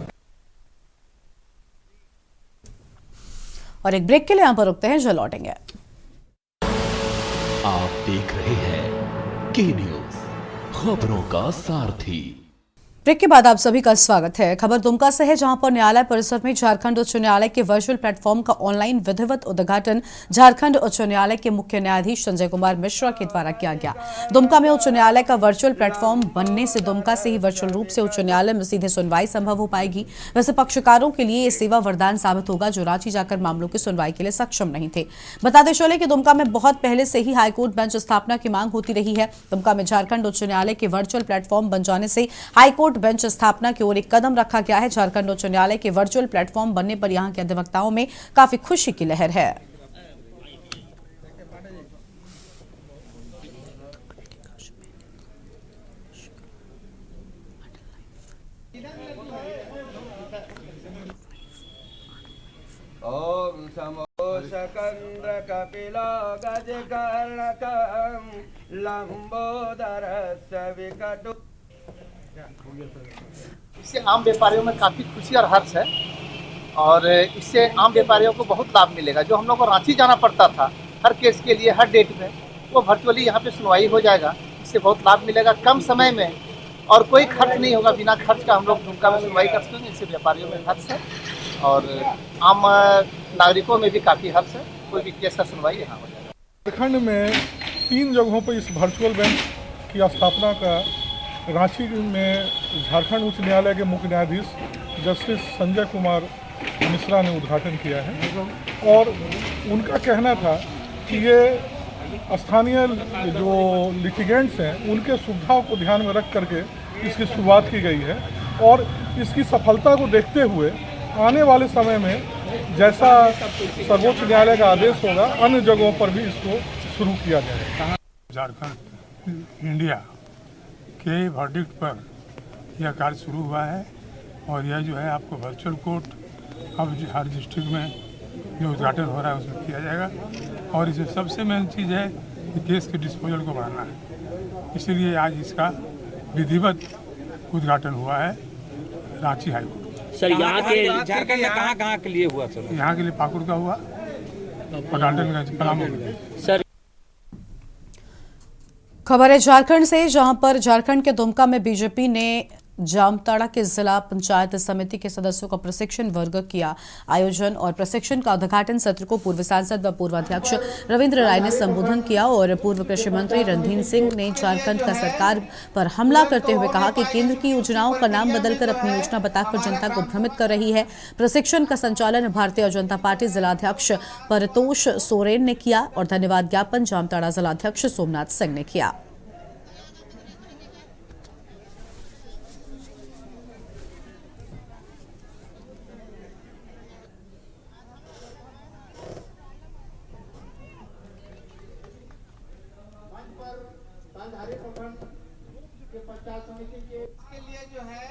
और एक ब्रेक के लिए यहाँ पर रुकते हैं, जो लौटेंगे। आप देख रहे हैं के न्यूज, खबरों का सारथी। ब्रेक के बाद आप सभी का स्वागत है। खबर दुमका से है, जहां पर न्यायालय परिसर में झारखंड उच्च न्यायालय के वर्चुअल प्लेटफॉर्म का ऑनलाइन विधिवत उद्घाटन झारखंड उच्च न्यायालय के मुख्य न्यायाधीश संजय कुमार मिश्रा के द्वारा किया गया। दुमका में उच्च न्यायालय का वर्चुअल प्लेटफॉर्म बनने से दुमका से ही वर्चुअल रूप से उच्च न्यायालय में सीधे सुनवाई संभव हो पाएगी। वैसे पक्षकारों के लिए ये सेवा वरदान साबित होगा जो रांची जाकर मामलों की सुनवाई के लिए सक्षम नहीं थे। बता दें चले कि दुमका में बहुत पहले से ही हाईकोर्ट बेंच स्थापना की मांग होती रही है। दुमका में झारखंड उच्च न्यायालय के वर्चुअल प्लेटफॉर्म बन जाने से हाईकोर्ट बेंच स्थापना की ओर एक कदम रखा गया है। झारखंड उच्च न्यायालय के वर्चुअल प्लेटफॉर्म बनने पर यहां के अधिवक्ताओं में काफी खुशी की लहर है। ओम समो सकंद्र कपिलो गजकर्णकं लंबोदरस्य विकटु। इससे आम व्यापारियों में काफ़ी खुशी और हर्ष है और इससे आम व्यापारियों को बहुत लाभ मिलेगा। जो हम लोग को रांची जाना पड़ता था हर केस के लिए हर डेट में, वो वर्चुअली यहाँ पे सुनवाई हो जाएगा। इससे बहुत लाभ मिलेगा कम समय में और कोई खर्च नहीं होगा। बिना खर्च का हम लोग दुमका में सुनवाई कर सकेंगे। इससे व्यापारियों में हर्ष है और आम नागरिकों में भी काफ़ी हर्ष है। कोई भी केस का सुनवाई यहाँ हो जाएगा। झारखंड में 3 जगहों पर इस वर्चुअल बेंच की स्थापना का रांची में झारखंड उच्च न्यायालय के मुख्य न्यायाधीश जस्टिस संजय कुमार मिश्रा ने उद्घाटन किया है और उनका कहना था कि ये स्थानीय जो लिटिगेंट्स हैं उनके सुविधाओं को ध्यान में रख करके इसकी शुरुआत की गई है और इसकी सफलता को देखते हुए आने वाले समय में जैसा सर्वोच्च न्यायालय का आदेश होगा अन्य जगहों पर भी इसको शुरू किया जाएगा। झारखंड इंडिया के वर्डिक्ट पर यह कार्य शुरू हुआ है और यह जो है आपको वर्चुअल कोर्ट अब हर डिस्ट्रिक्ट में जो उद्घाटन हो रहा है उसमें किया जाएगा और इसमें सबसे मेन चीज़ है कि केस के डिस्पोजल को बढ़ाना है। इसीलिए आज इसका विधिवत उद्घाटन हुआ है रांची हाईकोर्ट। सर यहाँ के झारखंड में कहाँ के लिए हुआ सर? यहाँ के लिए पाकुड़ का हुआ, पठानगंज, पलामू। सर खबर है झारखंड से, जहां पर झारखंड के दुमका में बीजेपी ने जामताड़ा के जिला पंचायत समिति के सदस्यों का प्रशिक्षण वर्ग किया आयोजन और प्रशिक्षण का उद्घाटन सत्र को पूर्व सांसद व पूर्व अध्यक्ष रविंद्र राय ने संबोधन किया और पूर्व कृषि मंत्री रणधीर सिंह ने झारखंड का सरकार पर हमला करते हुए कहा कि केंद्र की योजनाओं का नाम बदलकर अपनी योजना बताकर जनता को भ्रमित कर रही है। प्रशिक्षण का संचालन भारतीय जनता पार्टी जिलाध्यक्ष परतोष सोरेन ने किया और धन्यवाद ज्ञापन जामताड़ा जिलाध्यक्ष सोमनाथ सिंह ने किया। के लिए जो है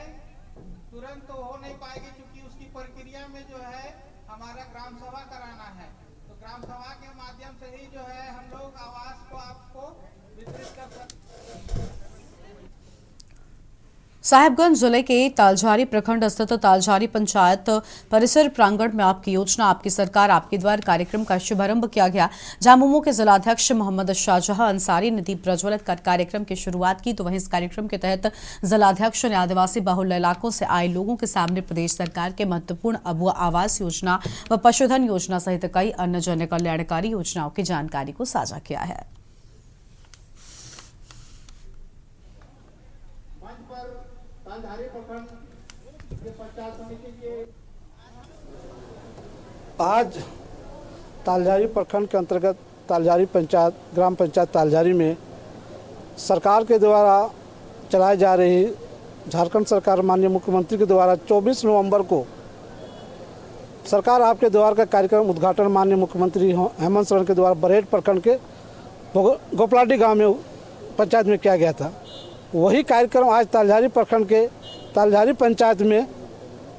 तुरंत तो हो नहीं पाएगी, क्योंकि उसकी प्रक्रिया में जो है हमारा ग्राम सभा कराना है। तो ग्राम सभा के माध्यम से ही जो है हम लोग आवास को आपको वितरित कर सकते हैं। साहिबगंज जिले के तालझारी प्रखंड स्थित तालझारी पंचायत परिसर प्रांगण में आपकी योजना आपकी सरकार आपके द्वार कार्यक्रम का शुभारंभ किया गया। झामुमो के जिलाध्यक्ष मोहम्मद शाहजहां अंसारी ने दीप प्रज्वलित कर कार्यक्रम की शुरुआत की। तो वहीं इस कार्यक्रम के तहत जिलाध्यक्ष ने आदिवासी बहुल इलाकों से आए लोगों के सामने प्रदेश सरकार के महत्वपूर्ण अबुआ आवास योजना व पशुधन योजना सहित कई अन्य जन कल्याणकारी योजनाओं की जानकारी को साझा किया है। आज तालझारी प्रखंड के अंतर्गत तालझारी पंचायत ग्राम पंचायत तालझारी में सरकार के द्वारा चलाई जा रही झारखंड सरकार माननीय मुख्यमंत्री के द्वारा 24 नवंबर को सरकार आपके द्वार का कार्यक्रम उद्घाटन माननीय मुख्यमंत्री हेमंत सोरेन के द्वारा बरहेट प्रखंड के गोपलाडी गांव में पंचायत में किया गया था। वही कार्यक्रम आज तालझारी प्रखंड के तालझारी पंचायत में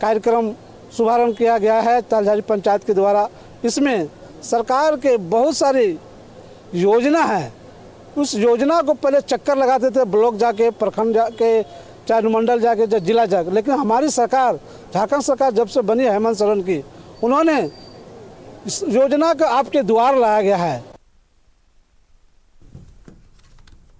कार्यक्रम शुभारंभ किया गया है तालझारी पंचायत के द्वारा। इसमें सरकार के बहुत सारी योजना है। उस योजना को पहले चक्कर लगाते थे, ब्लॉक जाके, प्रखंड जाके, चाहे अनुमंडल जाके, चाहे जिला जाके, लेकिन हमारी सरकार झारखंड सरकार जब से बनी है हेमंत सोरेन की, उन्होंने इस योजना को आपके द्वार लाया गया है।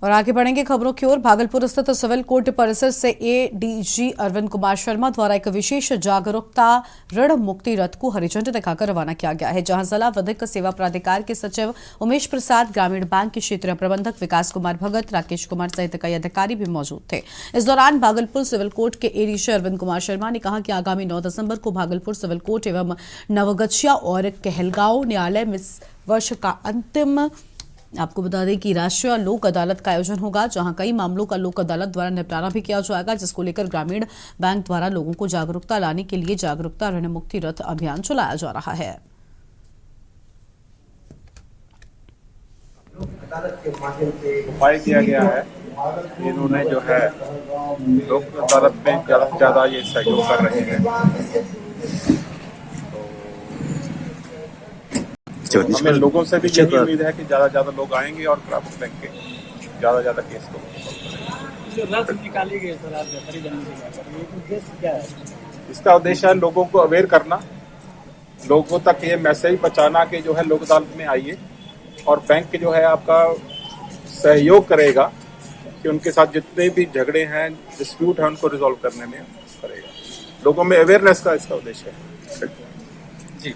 और आगे बढ़ेंगे खबरों की ओर। भागलपुर स्थित सिविल कोर्ट परिसर से एडीजी अरविंद कुमार शर्मा द्वारा एक विशेष जागरूकता ऋण मुक्ति रथ को हरी झंडी दिखाकर रवाना किया गया है, जहां जिला विधिक सेवा प्राधिकार के सचिव उमेश प्रसाद, ग्रामीण बैंक के क्षेत्रीय प्रबंधक विकास कुमार भगत, राकेश कुमार सहित कई अधिकारी भी मौजूद थे। इस दौरान भागलपुर सिविल कोर्ट के एडीजी अरविंद कुमार शर्मा ने कहा कि आगामी 9 दिसंबर को भागलपुर सिविल कोर्ट एवं नवगछिया और कहलगांव न्यायालय में इस वर्ष का अंतिम आपको बता दें कि राष्ट्रीय लोक अदालत का आयोजन होगा, जहां कई मामलों का लोक अदालत द्वारा निपटारा भी किया जाएगा, जिसको लेकर ग्रामीण बैंक द्वारा लोगों को जागरूकता लाने के लिए जागरूकता ऋण मुक्ति रथ अभियान चलाया जा रहा है। अदालत के माध्यम से उपाय किया गया है। इन्होंने जो है लोक अदालत में ज्यादा से ज्यादा ये सहयोग कर रहे हैं। हमें लोगों से भी यही उम्मीद है कि ज्यादा ज्यादा लोग आएंगे और प्राप्त बैंक के ज्यादा ज्यादा केस को निकाली गई सर आज उद्देश्य क्या है? इसका उद्देश्य है लोगों को अवेयर करना, लोगों तक ये मैसेज पहुंचाना कि जो है लोक अदालत में आइए और बैंक जो है आपका सहयोग करेगा कि उनके साथ जितने भी झगड़े हैं, डिस्प्यूट है, उनको रिजॉल्व करने में करेगा। लोगों में अवेयरनेस का इसका उद्देश्य है। जी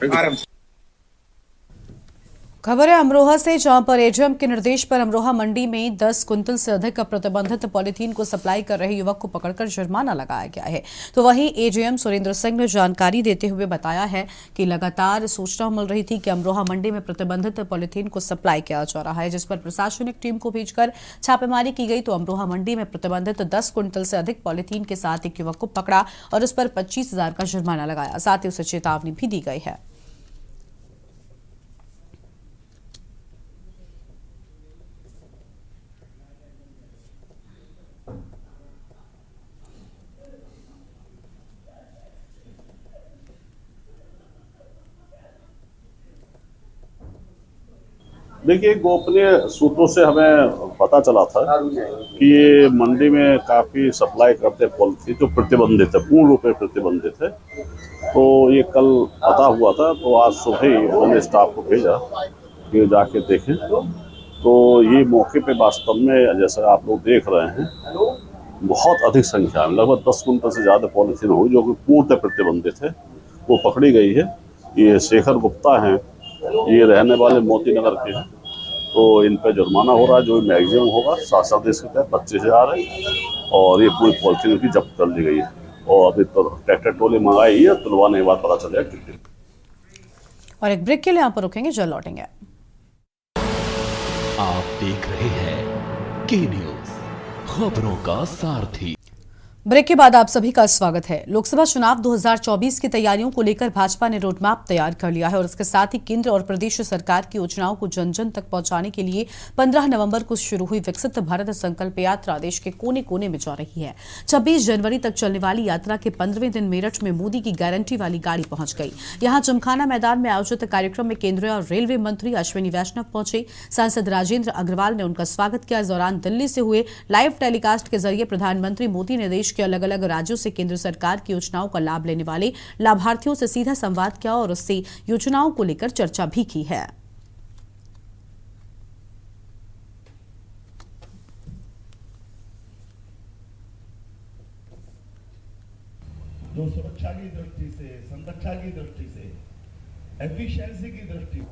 खबर है अमरोहा से, जहां पर एजीएम के निर्देश पर अमरोहा मंडी में 10 क्विंटल से अधिक प्रतिबंधित पॉलीथीन को सप्लाई कर रहे युवक को पकड़कर जुर्माना लगाया गया है। तो वहीं एजीएम सुरेंद्र सिंह ने जानकारी देते हुए बताया है कि लगातार सूचना मिल रही थी कि अमरोहा मंडी में प्रतिबंधित पॉलीथीन को सप्लाई किया जा रहा है, जिस पर प्रशासनिक टीम को भेजकर छापेमारी की गई। तो अमरोहा मंडी में प्रतिबंधित 10 क्विंटल से अधिक पॉलीथीन के साथ एक युवक को पकड़ा और उस पर 25,000 का जुर्माना लगाया, साथ ही उसे चेतावनी भी दी गई है। देखिए, गोपनीय सूत्रों से हमें पता चला था कि ये मंडी में काफ़ी सप्लाई करते पॉलिथीन जो प्रतिबंधित है, पूर्ण रूप में प्रतिबंधित है। तो ये कल पता हुआ था, तो आज सुबह ही मैंने स्टाफ को भेजा कि जाके देखें। तो ये मौके पे वास्तव में जैसा आप लोग देख रहे हैं, बहुत अधिक संख्या में लगभग 10 कुंटल से ज़्यादा पॉलिथीन हुई जो कि पूर्णतः प्रतिबंधित है, वो पकड़ी गई है। ये शेखर गुप्ता हैं, ये रहने वाले मोती नगर के हैं। तो इन पर जुर्माना हो रहा है, जो मैक्सिमम होगा 7-7 के तहत 25,000 है। और ये पूरी पॉलिथीन भी जब्त कर ली गई है और अभी तो ट्रैक्टर ट्रॉली मंगाई है, तुलवाने के बाद पता चलेगा कितनी। और एक ब्रेक के लिए यहाँ पर रुकेंगे, जल्द लौटेंगे। आप देख रहे हैं के न्यूज, खबरों का सारथी। ब्रेक के बाद आप सभी का स्वागत है। लोकसभा चुनाव 2024 की तैयारियों को लेकर भाजपा ने रोडमैप तैयार कर लिया है और इसके साथ ही केंद्र और प्रदेश सरकार की योजनाओं को जन जन तक पहुंचाने के लिए 15 नवंबर को शुरू हुई विकसित भारत संकल्प यात्रा देश के कोने कोने में जा रही है। 26 जनवरी तक चलने वाली यात्रा के 15वें दिन मेरठ में मोदी की गारंटी वाली गाड़ी पहुंच गई। यहां जमखाना मैदान में आयोजित कार्यक्रम में केंद्रीय और रेलवे मंत्री अश्विनी वैष्णव पहुंचे। सांसद राजेंद्र अग्रवाल ने उनका स्वागत किया। इस दौरान दिल्ली से हुए लाइव टेलीकास्ट के जरिए प्रधानमंत्री मोदी ने देश के अलग अलग राज्यों से केंद्र सरकार की योजनाओं का लाभ लेने वाले लाभार्थियों से सीधा संवाद किया और उससे योजनाओं को लेकर चर्चा भी की है। जो सुरक्षा की दृष्टि से, संरक्षा की दृष्टि से, एफिशिएंसी की दृष्टि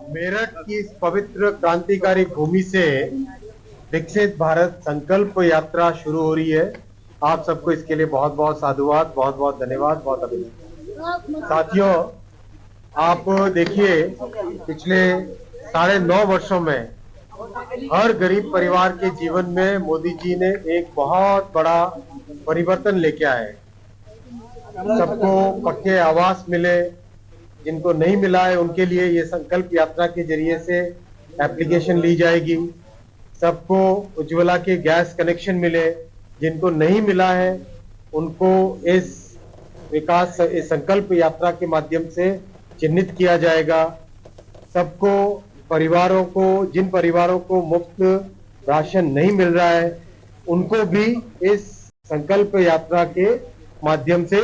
मेरठ की इस पवित्र क्रांतिकारी भूमि से विकसित भारत संकल्प यात्रा शुरू हो रही है। आप सबको इसके लिए बहुत बहुत साधुवाद, बहुत बहुत धन्यवाद, बहुत अभिनंदन। साथियों, आप देखिए, पिछले 9.5 वर्षों में हर गरीब परिवार के जीवन में मोदी जी ने एक बहुत बड़ा परिवर्तन लेके आए। सबको पक्के आवास मिले, जिनको नहीं मिला है उनके लिए ये संकल्प यात्रा के जरिए से एप्लीकेशन ली जाएगी। सबको उज्ज्वला के गैस कनेक्शन मिले, जिनको नहीं मिला है उनको इस संकल्प यात्रा के माध्यम से चिन्हित किया जाएगा। सबको, परिवारों को, जिन परिवारों को मुफ्त राशन नहीं मिल रहा है उनको भी इस संकल्प यात्रा के माध्यम से।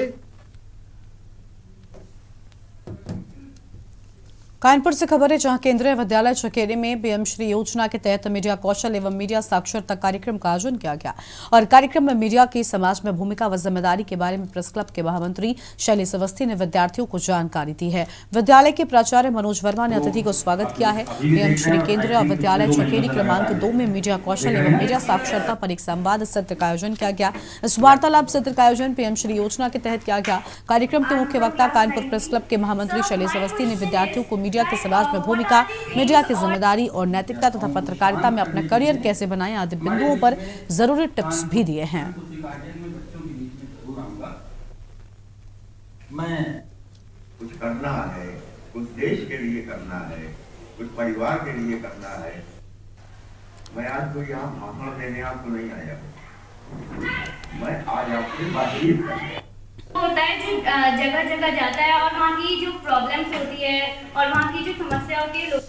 कानपुर से खबर है, जहां केंद्रीय विद्यालय चकेरी में पीएम श्री योजना के तहत मीडिया कौशल एवं मीडिया साक्षरता कार्यक्रम का आयोजन किया गया और कार्यक्रम में मीडिया की समाज में भूमिका व जिम्मेदारी के बारे में प्रेस क्लब के महामंत्री शैलेश अवस्थी ने विद्यार्थियों को जानकारी दी है। विद्यालय के प्राचार्य मनोज वर्मा ने अतिथि को स्वागत किया है। पीएम श्री केंद्रीय विद्यालय चकेरी क्रमांक 2 में मीडिया कौशल एवं मीडिया साक्षरता पर एक संवाद सत्र का आयोजन किया गया। इस वार्तालाप सत्र का आयोजन पीएम श्री योजना के तहत किया गया। कार्यक्रम के मुख्य वक्ता कानपुर प्रेस क्लब के महामंत्री शैलेश अवस्थी ने विद्यार्थियों को मीडिया के समाज में भूमिका, मीडिया की जिम्मेदारी और नैतिकता तथा पत्रकारिता में अपना करियर कैसे बनाएं आदि बिंदुओं पर जरूरी टिप्स भी दिए हैं। मैं कुछ करना है, कुछ देश के लिए करना है, कुछ परिवार के लिए करना है। मैं आज कोई यहाँ भाषण देने आपको नहीं आया, मैं आज आपसे बातचीत करने होता है जो जगह जगह जाता है और वहाँ की जो प्रॉब्लम्स होती है और वहाँ की जो समस्या होती है लोग।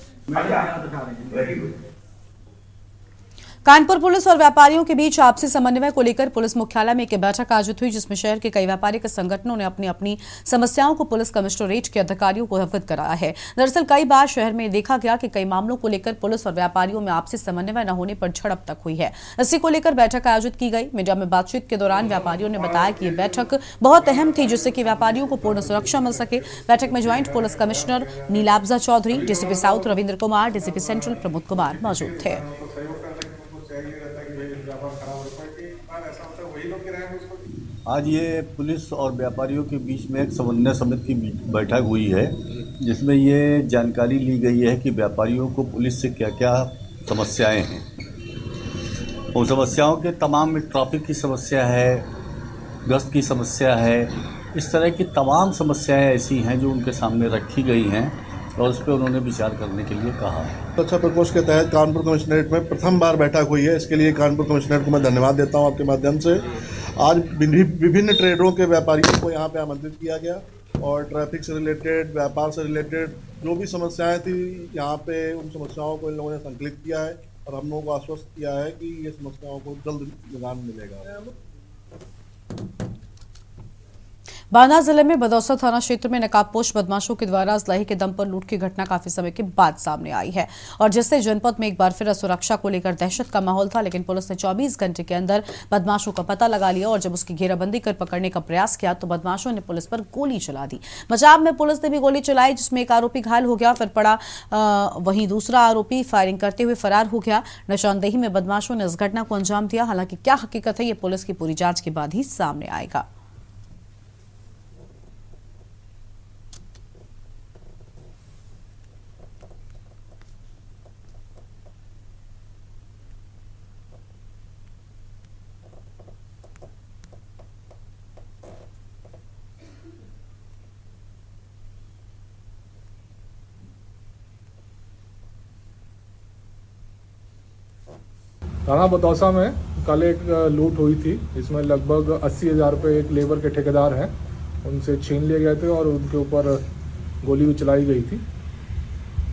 कानपुर पुलिस और व्यापारियों के बीच आपसी समन्वय को लेकर पुलिस मुख्यालय में एक बैठक आयोजित हुई, जिसमें शहर के कई व्यापारिक संगठनों ने अपनी अपनी समस्याओं को पुलिस कमिश्नरेट के अधिकारियों को अवगत कराया है। दरअसल कई बार शहर में देखा गया कि कई मामलों को लेकर पुलिस और व्यापारियों में आपसी समन्वय न होने पर झड़प तक हुई है। इसी को लेकर बैठक आयोजित की गई। मीडिया में बातचीत के दौरान व्यापारियों ने बताया कि ये बैठक बहुत अहम थी, जिससे कि व्यापारियों को पूर्ण सुरक्षा मिल सके। बैठक में joint police commissioner Nilabja Chaudhary, DCP south Ravindra Kumar, DCP central Pramod Kumar मौजूद थे। आज ये पुलिस और व्यापारियों के बीच में एक समन्वय समिति की बैठक हुई है, जिसमें ये जानकारी ली गई है कि व्यापारियों को पुलिस से क्या क्या समस्याएं हैं। उन समस्याओं के तमाम में ट्रैफिक की समस्या है, गश्त की समस्या है, इस तरह की तमाम समस्याएं ऐसी हैं जो उनके सामने रखी गई हैं और उस पर उन्होंने विचार करने के लिए कहा है। अच्छा प्रकोष्ठ के तहत कानपुर कमिश्नरेट में प्रथम बार बैठक हुई है, इसके लिए कानपुर कमिश्नरेट को मैं धन्यवाद देता हूं आपके माध्यम से। आज विभिन्न ट्रेडरों के व्यापारियों को यहाँ पे आमंत्रित किया गया और ट्रैफिक से रिलेटेड, व्यापार से रिलेटेड जो भी समस्याएं थी यहाँ पे, उन समस्याओं को इन लोगों ने संकलित किया है और हम लोगों को आश्वस्त किया है कि ये समस्याओं को जल्द निदान मिलेगा। बांदा जिले में बदौसा थाना क्षेत्र में नकाबपोश बदमाशों के द्वारा असलहे के दम पर लूट की घटना काफी समय के बाद सामने आई है और जिससे जनपद में एक बार फिर सुरक्षा को लेकर दहशत का माहौल था। लेकिन पुलिस ने 24 घंटे के अंदर बदमाशों का पता लगा लिया और जब उसकी घेराबंदी कर पकड़ने का प्रयास किया तो बदमाशों ने पुलिस पर गोली चला दी। बचाव में पुलिस ने भी गोली चलाई जिसमें एक आरोपी घायल हो गया, फिर पड़ा वहीं दूसरा आरोपी फायरिंग करते हुए फरार हो गया। निशानदेही में बदमाशों ने इस घटना को अंजाम दिया। हालांकि क्या हकीकत है ये पुलिस की पूरी जांच के बाद ही सामने आएगा। थाना बदौसा में कल एक लूट हुई थी इसमें लगभग 80,000 रुपये एक लेबर के ठेकेदार हैं उनसे छीन लिए गए थे और उनके ऊपर गोली भी चलाई गई थी।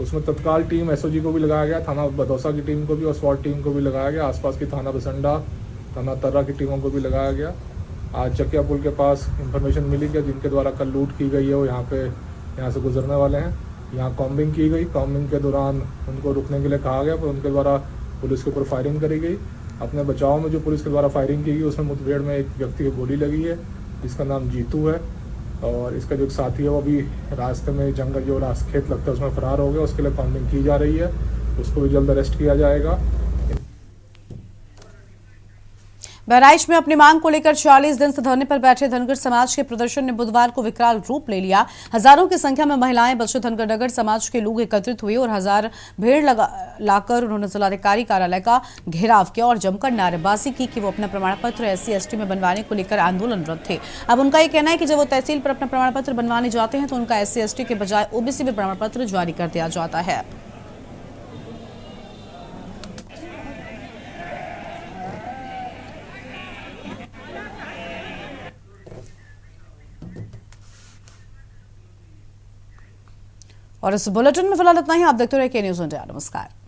उसमें तत्काल टीम एसओजी को भी लगाया गया, थाना बदौसा की टीम को भी और स्वाट टीम को भी लगाया गया। आसपास की थाना बसंडा, थाना तर्रा की टीमों को भी लगाया गया। आज चकिया पुल के पास इंफॉर्मेशन मिली कि जिनके द्वारा कल लूट की गई है वो यहाँ से गुजरने वाले हैं। यहाँ कॉम्बिंग की गई, कॉम्बिंग के दौरान उनको रुकने के लिए कहा गया पर उनके द्वारा पुलिस के ऊपर फायरिंग करी गई। अपने बचाव में जो पुलिस के द्वारा फायरिंग की गई उसमें मुठभेड़ में एक व्यक्ति की गोली लगी है जिसका नाम जीतू है और इसका जो साथी है वो अभी रास्ते में जंगल जो खेत लगता है उसमें फरार हो गया। उसके लिए कॉम्बिंग की जा रही है, उसको भी जल्द अरेस्ट किया जाएगा। बहराइच में अपनी मांग को लेकर 40 दिन से धरने पर बैठे धनगर समाज के प्रदर्शन ने बुधवार को विकराल रूप ले लिया। हजारों की संख्या में महिलाएं, बच्चे, धनगर नगर समाज के लोग एकत्रित हुए और हजार भीड़ लाकर उन्होंने जिलाधिकारी कार्यालय का घेराव किया और जमकर नारेबाजी की कि वो अपना प्रमाण पत्र SC/ST में बनवाने को लेकर आंदोलनरत थे। अब उनका ये कहना है कि जब वो तहसील पर अपना प्रमाण पत्र बनवाने जाते हैं तो उनका SC/ST के बजाय OBC में प्रमाण पत्र जारी कर दिया जाता है। और इस बुलेटिन में फिलहाल इतना ही। आप देखते रहिए के न्यूज़ इंडिया। नमस्कार।